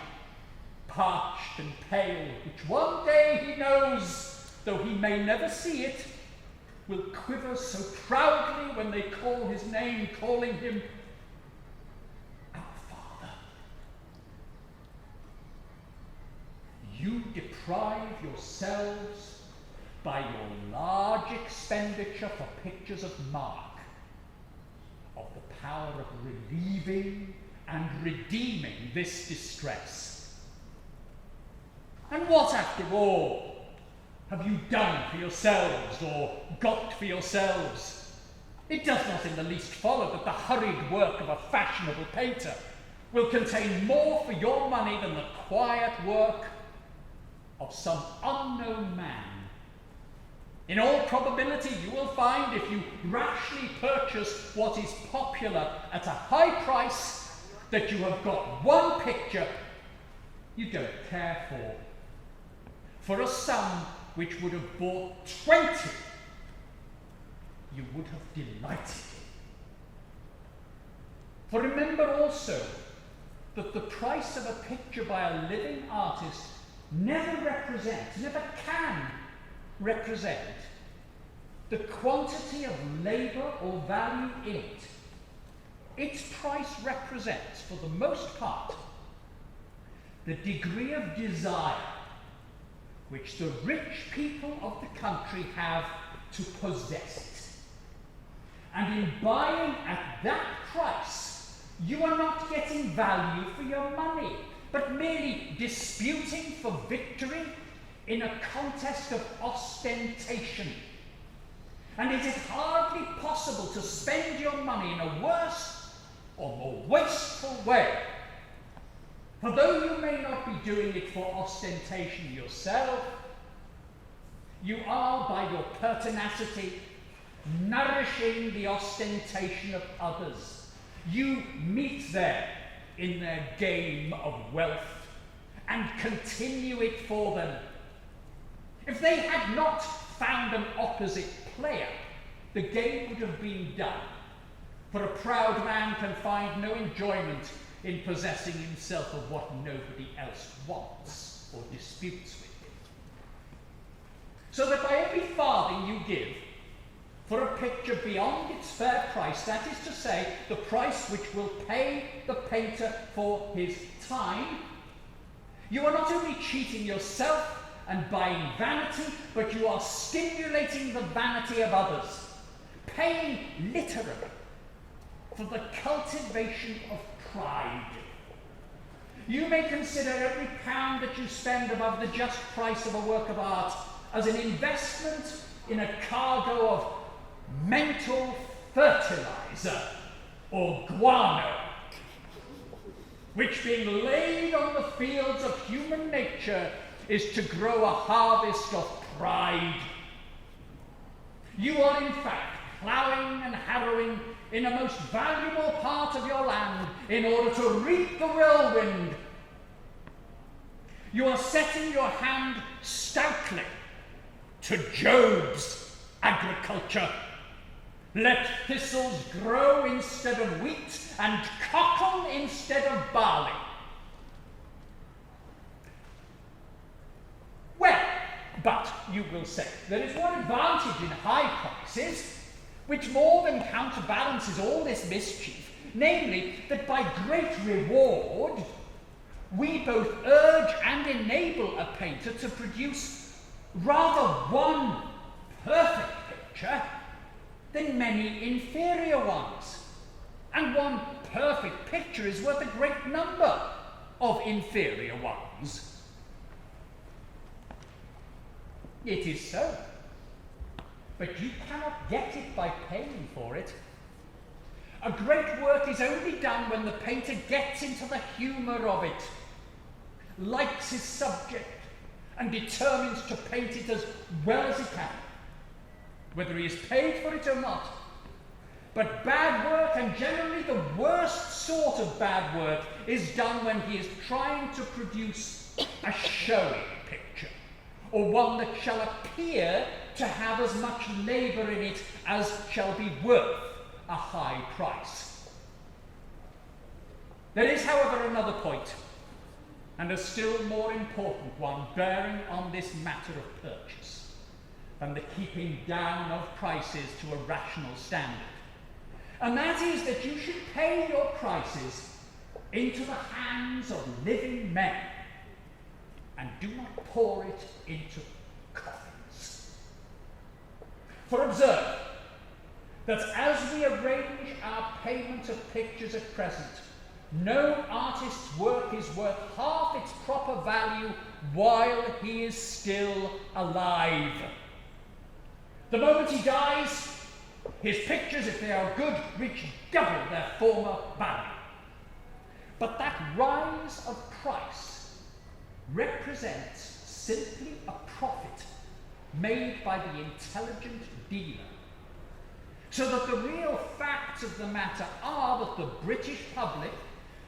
parched and pale, which one day he knows, though he may never see it, will quiver so proudly when they call his name, calling him our Father. You deprive yourselves by your large expenditure for pictures of Mark of the power of relieving and redeeming this distress. And what, after all, have you done for yourselves or got for yourselves? It does not in the least follow that the hurried work of a fashionable painter will contain more for your money than the quiet work of some unknown man. In all probability, you will find, if you rashly purchase what is popular at a high price, that you have got one picture you don't care for a sum which would have bought 20 you would have delighted in. For remember also that the price of a picture by a living artist never can represent the quantity of labour or value in it. Its price represents, for the most part, the degree of desire which the rich people of the country have to possess it. And in buying at that price, you are not getting value for your money, but merely disputing for victory in a contest of ostentation. And it is hardly possible to spend your money in a worse or more wasteful way. For though you may not be doing it for ostentation yourself, you are, by your pertinacity, nourishing the ostentation of others. You meet them in their game of wealth and continue it for them. If they had not found an opposite player, the game would have been done. For a proud man can find no enjoyment in possessing himself of what nobody else wants or disputes with him. So that by every farthing you give for a picture beyond its fair price, that is to say, the price which will pay the painter for his time, you are not only cheating yourself and buying vanity, but you are stimulating the vanity of others, paying literally for the cultivation of pride. You may consider every pound that you spend above the just price of a work of art as an investment in a cargo of mental fertilizer or guano. which being laid on the fields of human nature is to grow a harvest of pride. You are in fact ploughing and harrowing in a most valuable part of your land in order to reap the whirlwind. You are setting your hand stoutly to Job's agriculture. Let thistles grow instead of wheat, and cockle instead of barley. Well, but, you will say, there is one advantage in high prices, which more than counterbalances all this mischief, namely, that by great reward, we both urge and enable a painter to produce rather one perfect picture than many inferior ones. And one perfect picture is worth a great number of inferior ones. It is so. But you cannot get it by paying for it. A great work is only done when the painter gets into the humour of it, likes his subject, and determines to paint it as well as he can, whether he is paid for it or not. But bad work, and generally the worst sort of bad work, is done when he is trying to produce a showy picture, or one that shall appear to have as much labour in it as shall be worth a high price. There is, however, another point, and a still more important one, bearing on this matter of purchase, than the keeping down of prices to a rational standard. And that is that you should pay your prices into the hands of living men, and do not pour it into coffins. For observe that as we arrange our payment of pictures at present, no artist's work is worth half its proper value while he is still alive. The moment he dies, his pictures, if they are good, reach double their former value. But that rise of price represents simply a profit made by the intelligent dealer. So that the real facts of the matter are that the British public,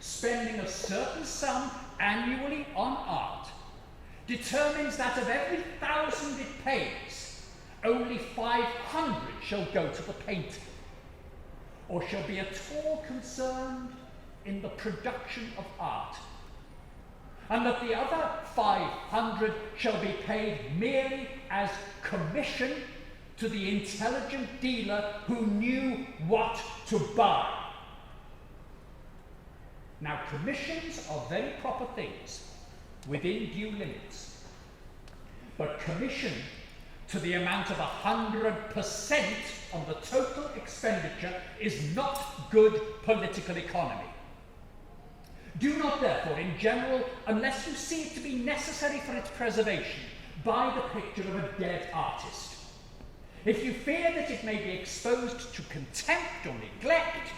spending a certain sum annually on art, determines that of every 1,000 it pays, only 500 shall go to the painter, or shall be at all concerned in the production of art, and that the other 500 shall be paid merely as commission to the intelligent dealer who knew what to buy. Now, commissions are very proper things within due limits, but commission to the amount of 100% of the total expenditure is not good political economy. Do not, therefore, in general, unless you see it to be necessary for its preservation, buy the picture of a dead artist. If you fear that it may be exposed to contempt or neglect,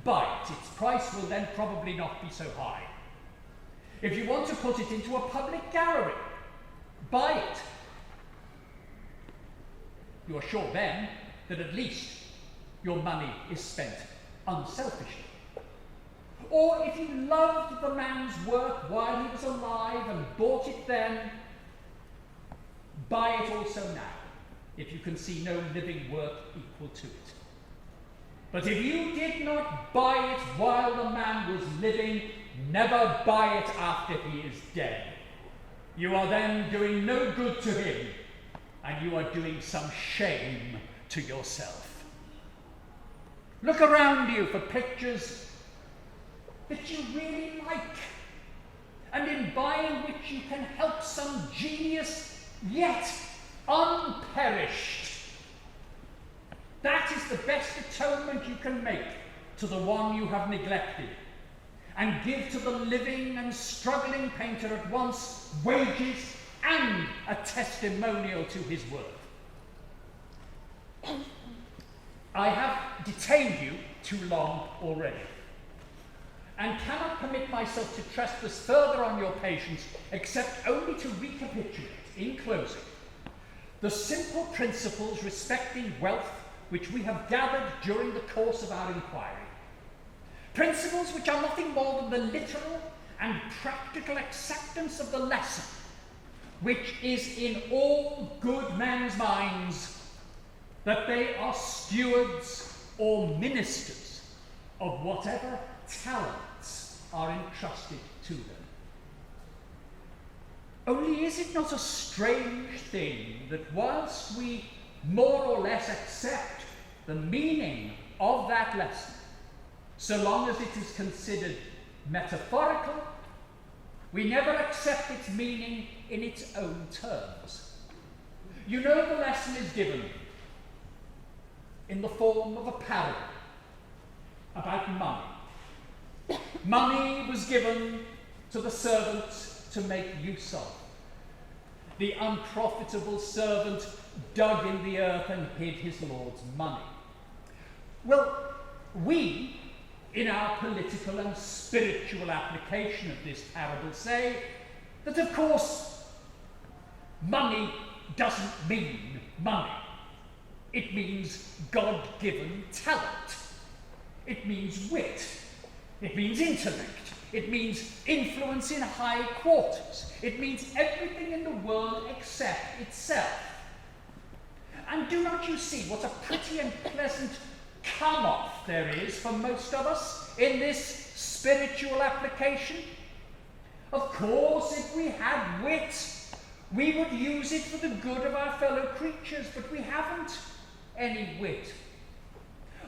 buy it. Its price will then probably not be so high. If you want to put it into a public gallery, buy it. You are sure then that at least your money is spent unselfishly. Or if you loved the man's work while he was alive and bought it then, buy it also now, if you can see no living work equal to it. But if you did not buy it while the man was living, never buy it after he is dead. You are then doing no good to him, and you are doing some shame to yourself. Look around you for pictures that you really like, and in buying which you can help some genius yet unperished. That is the best atonement you can make to the one you have neglected, and give to the living and struggling painter at once wages and a testimonial to his worth. I have detained you too long already, and cannot permit myself to trespass further on your patience, except only to recapitulate, in closing, the simple principles respecting wealth which we have gathered during the course of our inquiry. Principles which are nothing more than the literal and practical acceptance of the lesson, which is in all good men's minds, that they are stewards or ministers of whatever talents are entrusted to them. Only is it not a strange thing that whilst we more or less accept the meaning of that lesson, so long as it is considered metaphorical, we never accept its meaning in its own terms. You know, the lesson is given in the form of a parable about money. Money was given to the servants to make use of. The unprofitable servant dug in the earth and hid his lord's money. Well, we, in our political and spiritual application of this parable, say that, of course, money doesn't mean money. It means God-given talent. It means wit. It means intellect. It means influence in high quarters. It means everything in the world except itself. And do not you see what a pretty and pleasant come-off there is for most of us in this spiritual application? Of course, if we had wit, we would use it for the good of our fellow creatures, but we haven't any wit.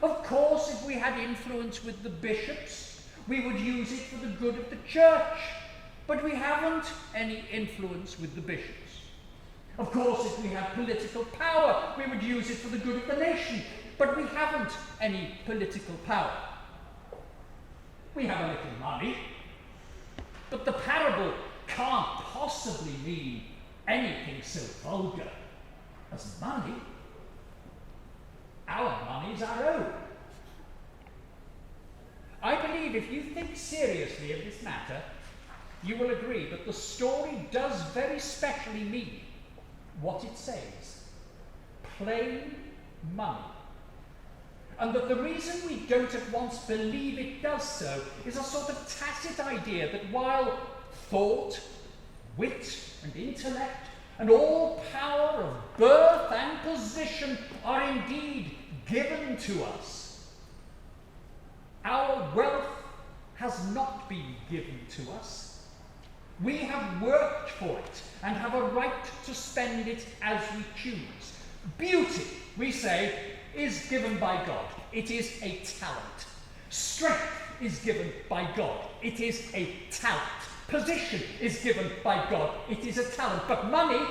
Of course, if we had influence with the bishops, we would use it for the good of the church, but we haven't any influence with the bishops. Of course, if we had political power, we would use it for the good of the nation, but we haven't any political power. We have a little money, but the parable can't possibly mean anything so vulgar as money. Our money is our own. I believe if you think seriously of this matter, you will agree that the story does very specially mean what it says: plain money. And that the reason we don't at once believe it does so is a sort of tacit idea that while thought, wit, and intellect, and all power of birth and position are indeed given to us, our wealth has not been given to us. We have worked for it and have a right to spend it as we choose. Beauty, we say, is given by God. It is a talent. Strength is given by God. It is a talent. Position is given by God. It is a talent. But money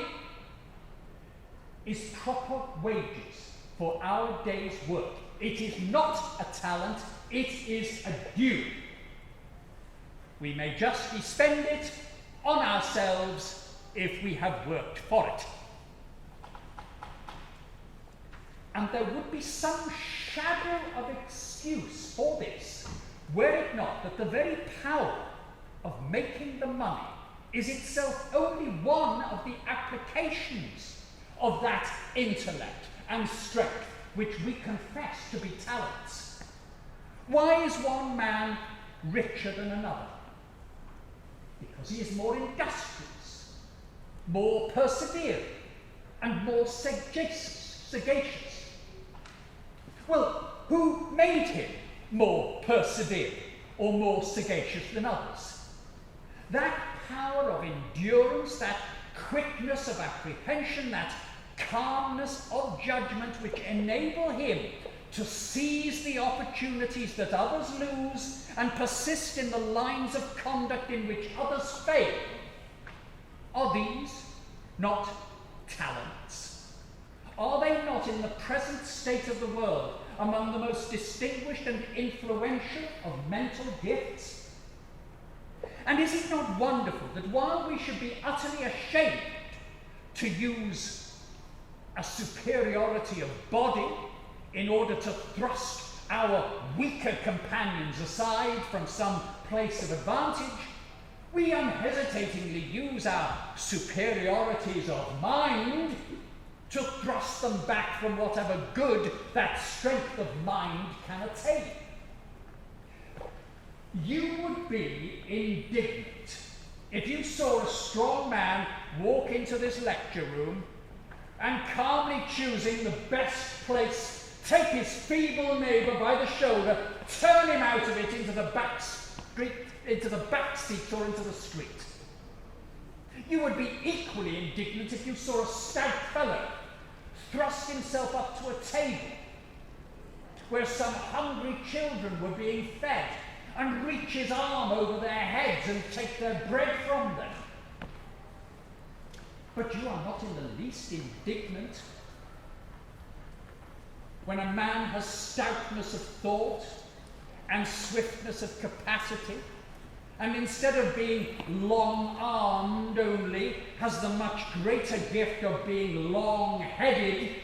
is proper wages for our day's work. It is not a talent. It is a due. We may justly spend it on ourselves if we have worked for it. And there would be some shadow of excuse for this, were it not that the very power of making the money is itself only one of the applications of that intellect and strength which we confess to be talents. Why is one man richer than another? Because he is more industrious, more persevering, and more sagacious. Well, who made him more persevering or more sagacious than others? That power of endurance, that quickness of apprehension, that calmness of judgment which enable him to seize the opportunities that others lose and persist in the lines of conduct in which others fail, are these not talents? Are they not, in the present state of the world, among the most distinguished and influential of mental gifts? And is it not wonderful that while we should be utterly ashamed to use a superiority of body in order to thrust our weaker companions aside from some place of advantage, we unhesitatingly use our superiorities of mind to thrust them back from whatever good that strength of mind can attain. You would be indignant if you saw a strong man walk into this lecture room and, calmly choosing the best place, take his feeble neighbour by the shoulder, turn him out of it into the back seat or into the street. You would be equally indignant if you saw a stout fellow thrust himself up to a table where some hungry children were being fed and reach his arm over their heads and take their bread from them. But you are not in the least indignant when a man has stoutness of thought and swiftness of capacity, and instead of being long-armed only, has the much greater gift of being long-headed.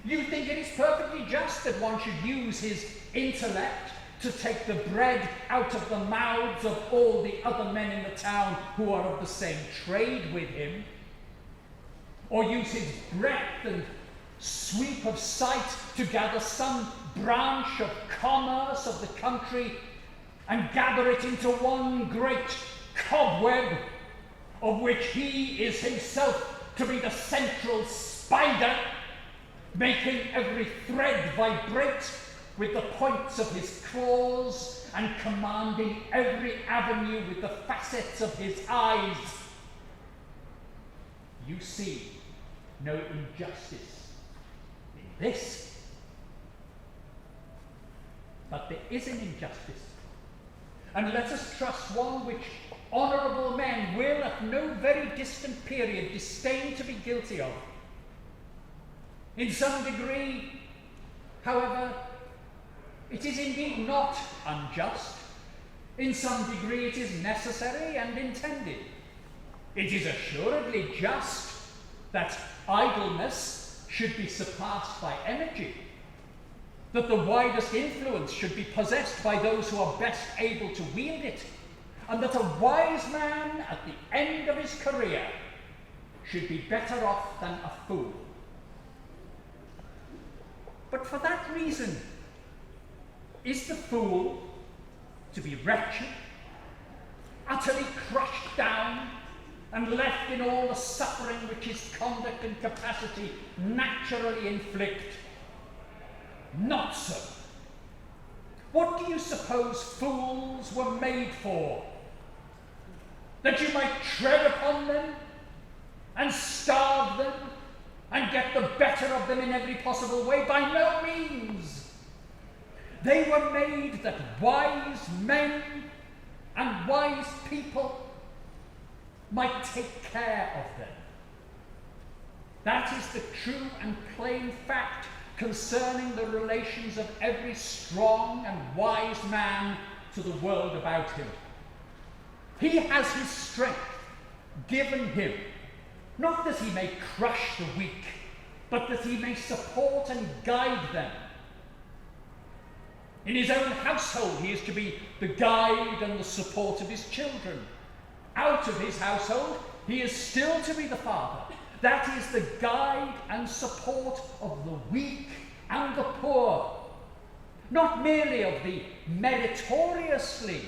You think it is perfectly just that one should use his intellect to take the bread out of the mouths of all the other men in the town who are of the same trade with him, or use his breadth and sweep of sight to gather some branch of commerce of the country and gather it into one great cobweb, of which he is himself to be the central spider, making every thread vibrate with the points of his claws and commanding every avenue with the facets of his eyes. You see no injustice in this, but there is an injustice, and let us trust one which honourable men will at no very distant period disdain to be guilty of. In some degree, however, it is indeed not unjust. In some degree it is necessary and intended. It is assuredly just that idleness should be surpassed by energy, that the widest influence should be possessed by those who are best able to wield it, and that a wise man at the end of his career should be better off than a fool. But for that reason, is the fool to be wretched, utterly crushed down, and left in all the suffering which his conduct and capacity naturally inflict? Not so. What do you suppose fools were made for? That you might tread upon them and starve them and get the better of them in every possible way? By no means. They were made that wise men and wise people might take care of them. That is the true and plain fact concerning the relations of every strong and wise man to the world about him. He has his strength given him, not that he may crush the weak, but that he may support and guide them. In his own household, he is to be the guide and the support of his children. Out of his household, he is still to be the father. That is the guide and support of the weak and the poor, not merely of the meritoriously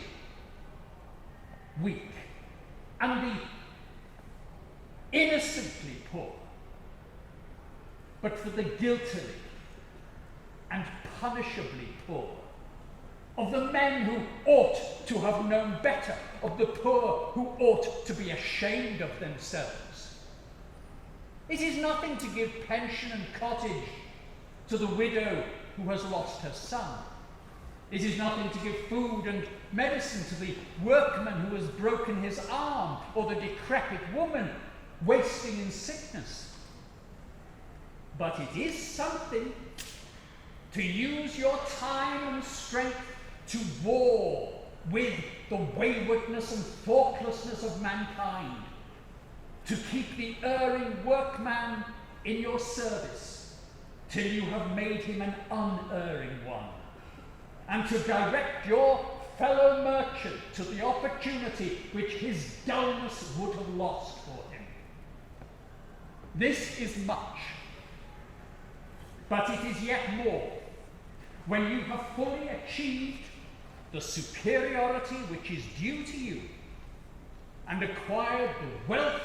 weak and the innocently poor, but for the guiltily and punishably poor, of the men who ought to have known better, of the poor who ought to be ashamed of themselves. It is nothing to give pension and cottage to the widow who has lost her son. It is nothing to give food and medicine to the workman who has broken his arm, or the decrepit woman wasting in sickness. But it is something to use your time and strength to war with the waywardness and thoughtlessness of mankind, to keep the erring workman in your service till you have made him an unerring one, and to direct your fellow merchant to the opportunity which his dullness would have lost for him. This is much, but it is yet more when you have fully achieved the superiority which is due to you, and acquired the wealth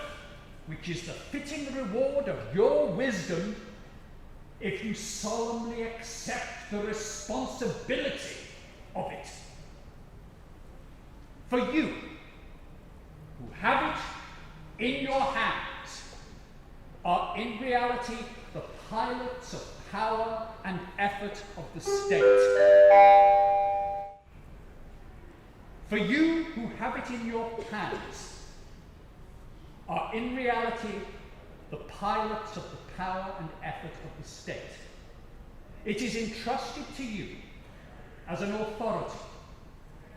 which is the fitting reward of your wisdom, if you solemnly accept the responsibility of it. For you, who have it in your hands, are in reality the pilots of power and effort of the state. For you who have it in your hands are in reality the pilots of the power and effort of the state. It is entrusted to you as an authority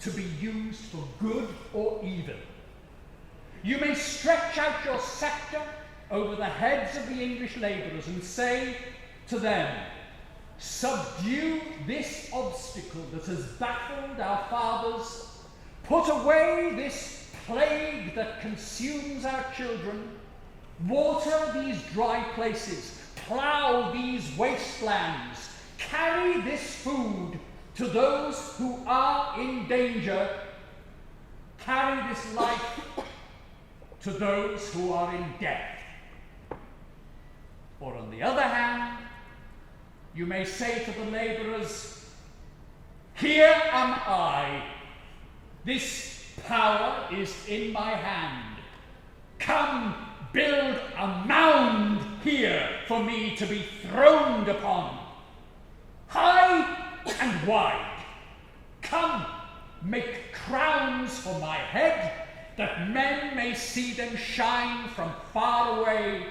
to be used for good or evil. You may stretch out your sceptre over the heads of the English labourers and say to them, subdue this obstacle that has baffled our fathers, put away this plague that consumes our children, water these dry places, plough these wastelands, carry this food to those who are in danger, carry this life to those who are in death. Or on the other hand, you may say to the labourers, here am I, this power is in my hand. Come, build a mound here for me to be throned upon, high and wide. Come, make crowns for my head, that men may see them shine from far away.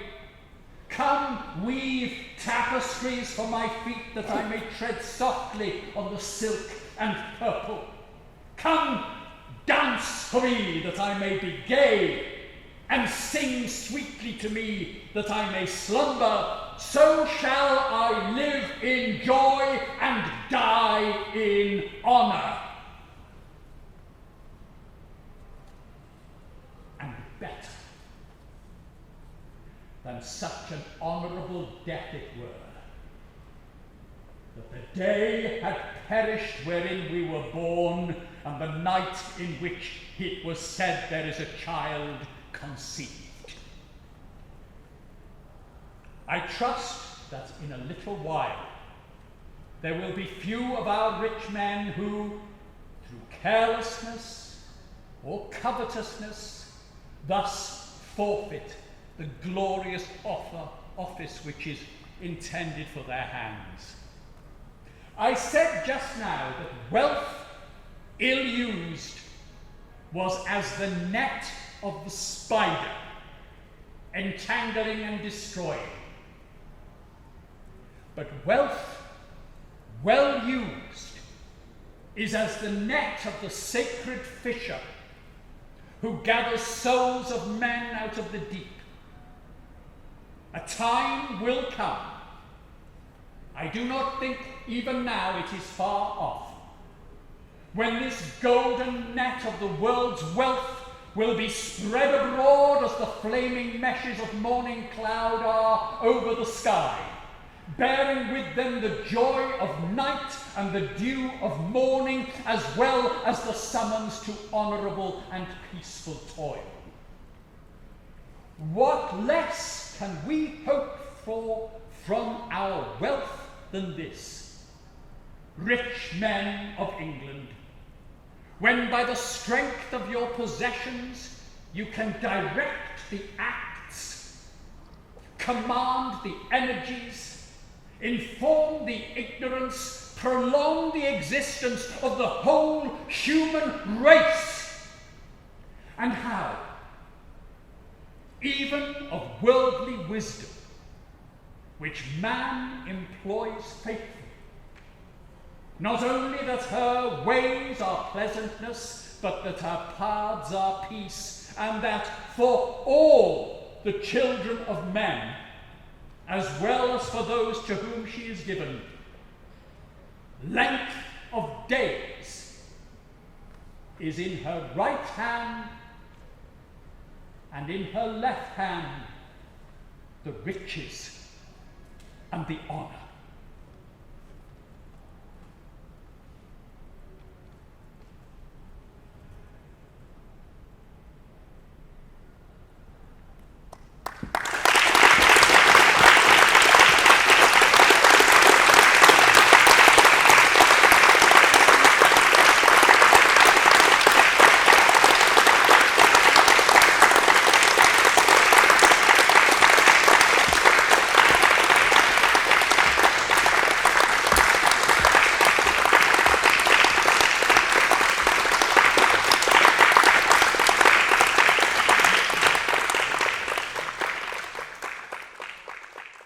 Come, weave tapestries for my feet, that I may tread softly on the silk and purple. Come, dance for me, that I may be gay, and sing sweetly to me, that I may slumber. So shall I live in joy and die in honour. And better than such an honourable death it were, that the day had perished wherein we were born, and the night in which it was said there is a child conceived. I trust that in a little while there will be few of our rich men who, through carelessness or covetousness, thus forfeit the glorious office which is intended for their hands. I said just now that wealth ill-used was as the net of the spider, entangling and destroying. But wealth, well used, is as the net of the sacred fisher, who gathers souls of men out of the deep. A time will come, I do not think even now it is far off, when this golden net of the world's wealth will be spread abroad as the flaming meshes of morning cloud are over the sky, bearing with them the joy of night and the dew of morning, as well as the summons to honourable and peaceful toil. What less can we hope for from our wealth than this, rich men of England, when by the strength of your possessions you can direct the acts, command the energies, inform the ignorance, prolong the existence of the whole human race, and how, even of worldly wisdom, which man employs faithfully, not only that her ways are pleasantness, but that her paths are peace, and that for all the children of men, as well as for those to whom she is given, length of days is in her right hand, and in her left hand the riches and the honor.